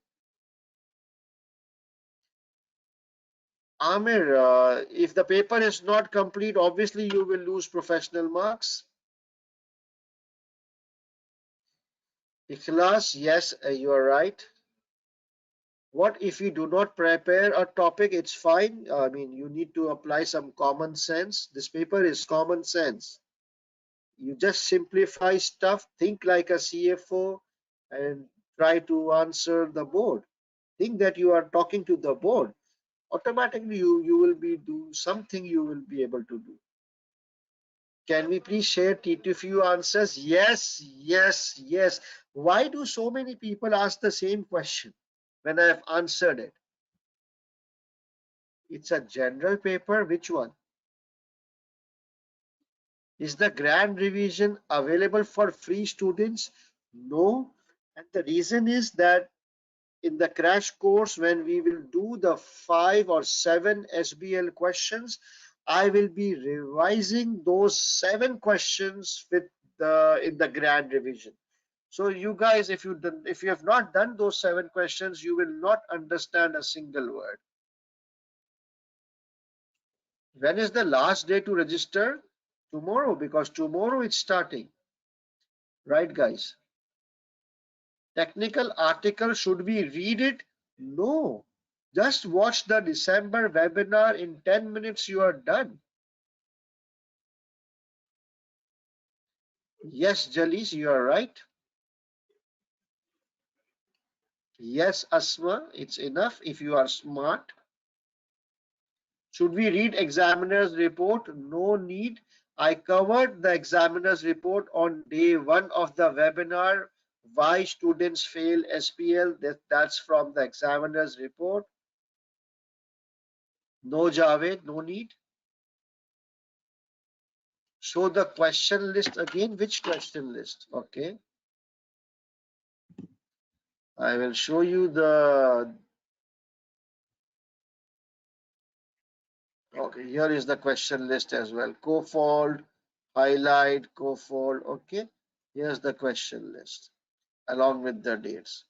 Amir, if the paper is not complete, obviously you will lose professional marks. Ikhlas, yes, you are right. What if you do not prepare a topic? It's fine. I mean, you need to apply some common sense. This paper is common sense. You just simplify stuff, think like a CFO, and try to answer the board. Think that you are talking to the board. Automatically, you will be do something you will be able to do. Can we please share T2 answers? Yes, yes, yes. Why do so many people ask the same question when I have answered it? It's a general paper. Which one? Is the grand revision available for free students? No. And the reason is that in the crash course, when we will do the 5 or 7 SBL questions, I will be revising those 7 questions with the in the grand revision. So you guys, if you have not done those 7 questions, you will not understand a single word. When is the last day to register? Tomorrow, because tomorrow it's starting. Right, guys? Technical article, should we read it? No. Just watch the December webinar. In 10 minutes, you are done. Yes, Jalis, you are right. Yes, Asma, it's enough if you are smart. Should we read examiner's report? No need. I covered the examiner's report on day 1 of the webinar. Why students fail SBL? That's from the examiner's report. No, Javed, no need. Show the question list again. Which question list? Okay. I will show you the. Okay, here is the question list as well. Co-fold, highlight, co-fold. Okay. Here's the question list along with the dates.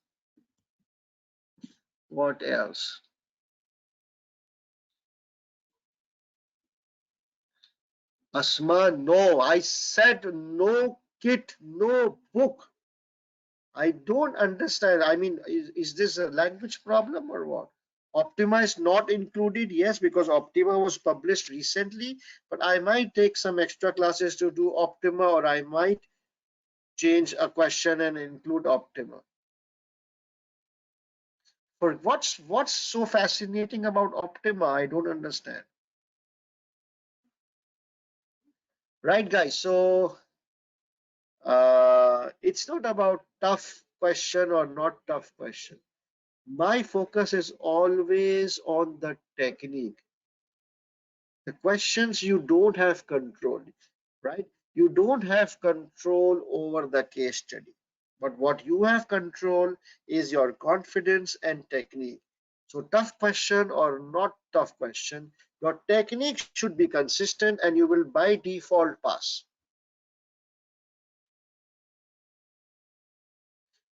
What else? Asma, no. I said no kit, no book. I don't understand. I mean, is this a language problem or what? Optima is not included, yes, because Optima was published recently, but I might take some extra classes to do Optima, or I might change a question and include Optima. For what's so fascinating about Optima? I don't understand. Right, guys? So it's not about tough question or not tough question. My focus is always on the technique. The questions you don't have control, right? You don't have control over the case study. But what you have control is your confidence and technique. So tough question or not tough question, your technique should be consistent and you will by default pass.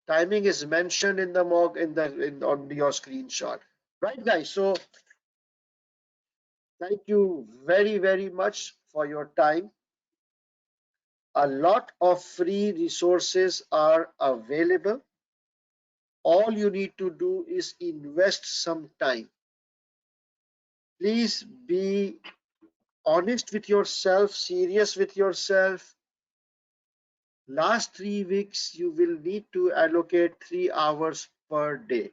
Timing is mentioned in the mock on your screenshot. Right, guys? So thank you very, very much for your time. A lot of free resources are available. All you need to do is invest some time. Please be honest with yourself, serious with yourself. Last 3 weeks, you will need to allocate 3 hours per day.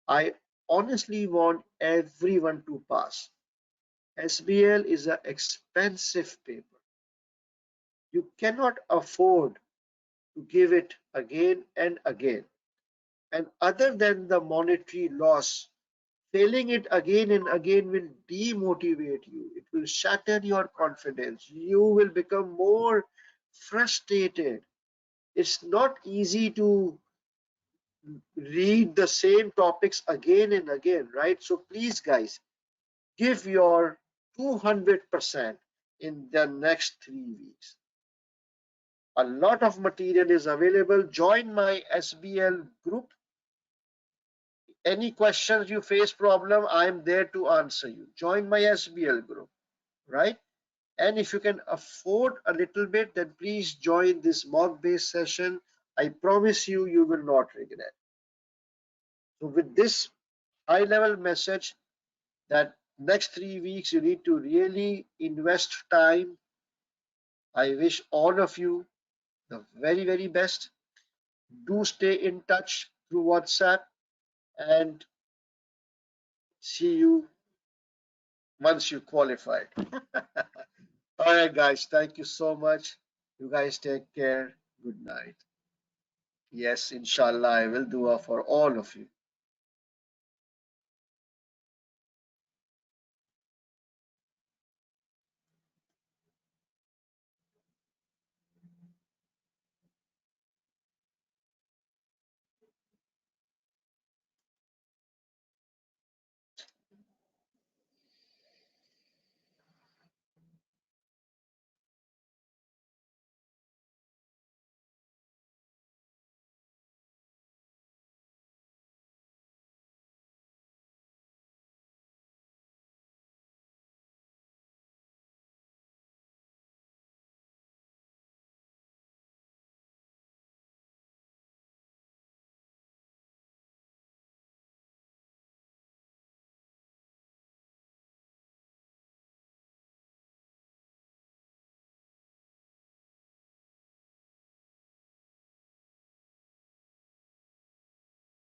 I honestly want everyone to pass. SBL is an expensive paper. You cannot afford to give it again and again. And other than the monetary loss, failing it again and again will demotivate you. It will shatter your confidence. You will become more frustrated. It's not easy to read the same topics again and again, right? So please, guys, give your 200% in the next 3 weeks. A lot of material is available. Join my SBL group. Any questions you face problem, I'm there to answer you. Join my SBL group, right? And if you can afford a little bit, then please join this mock based session. I promise you, you will not regret. So with this high level message that next 3 weeks you need to really invest time, I wish all of you the very, very best. Do stay in touch through WhatsApp and see you once you qualify. All right, guys. Thank you so much. You guys take care. Good night. Yes, inshallah, I will do for all of you.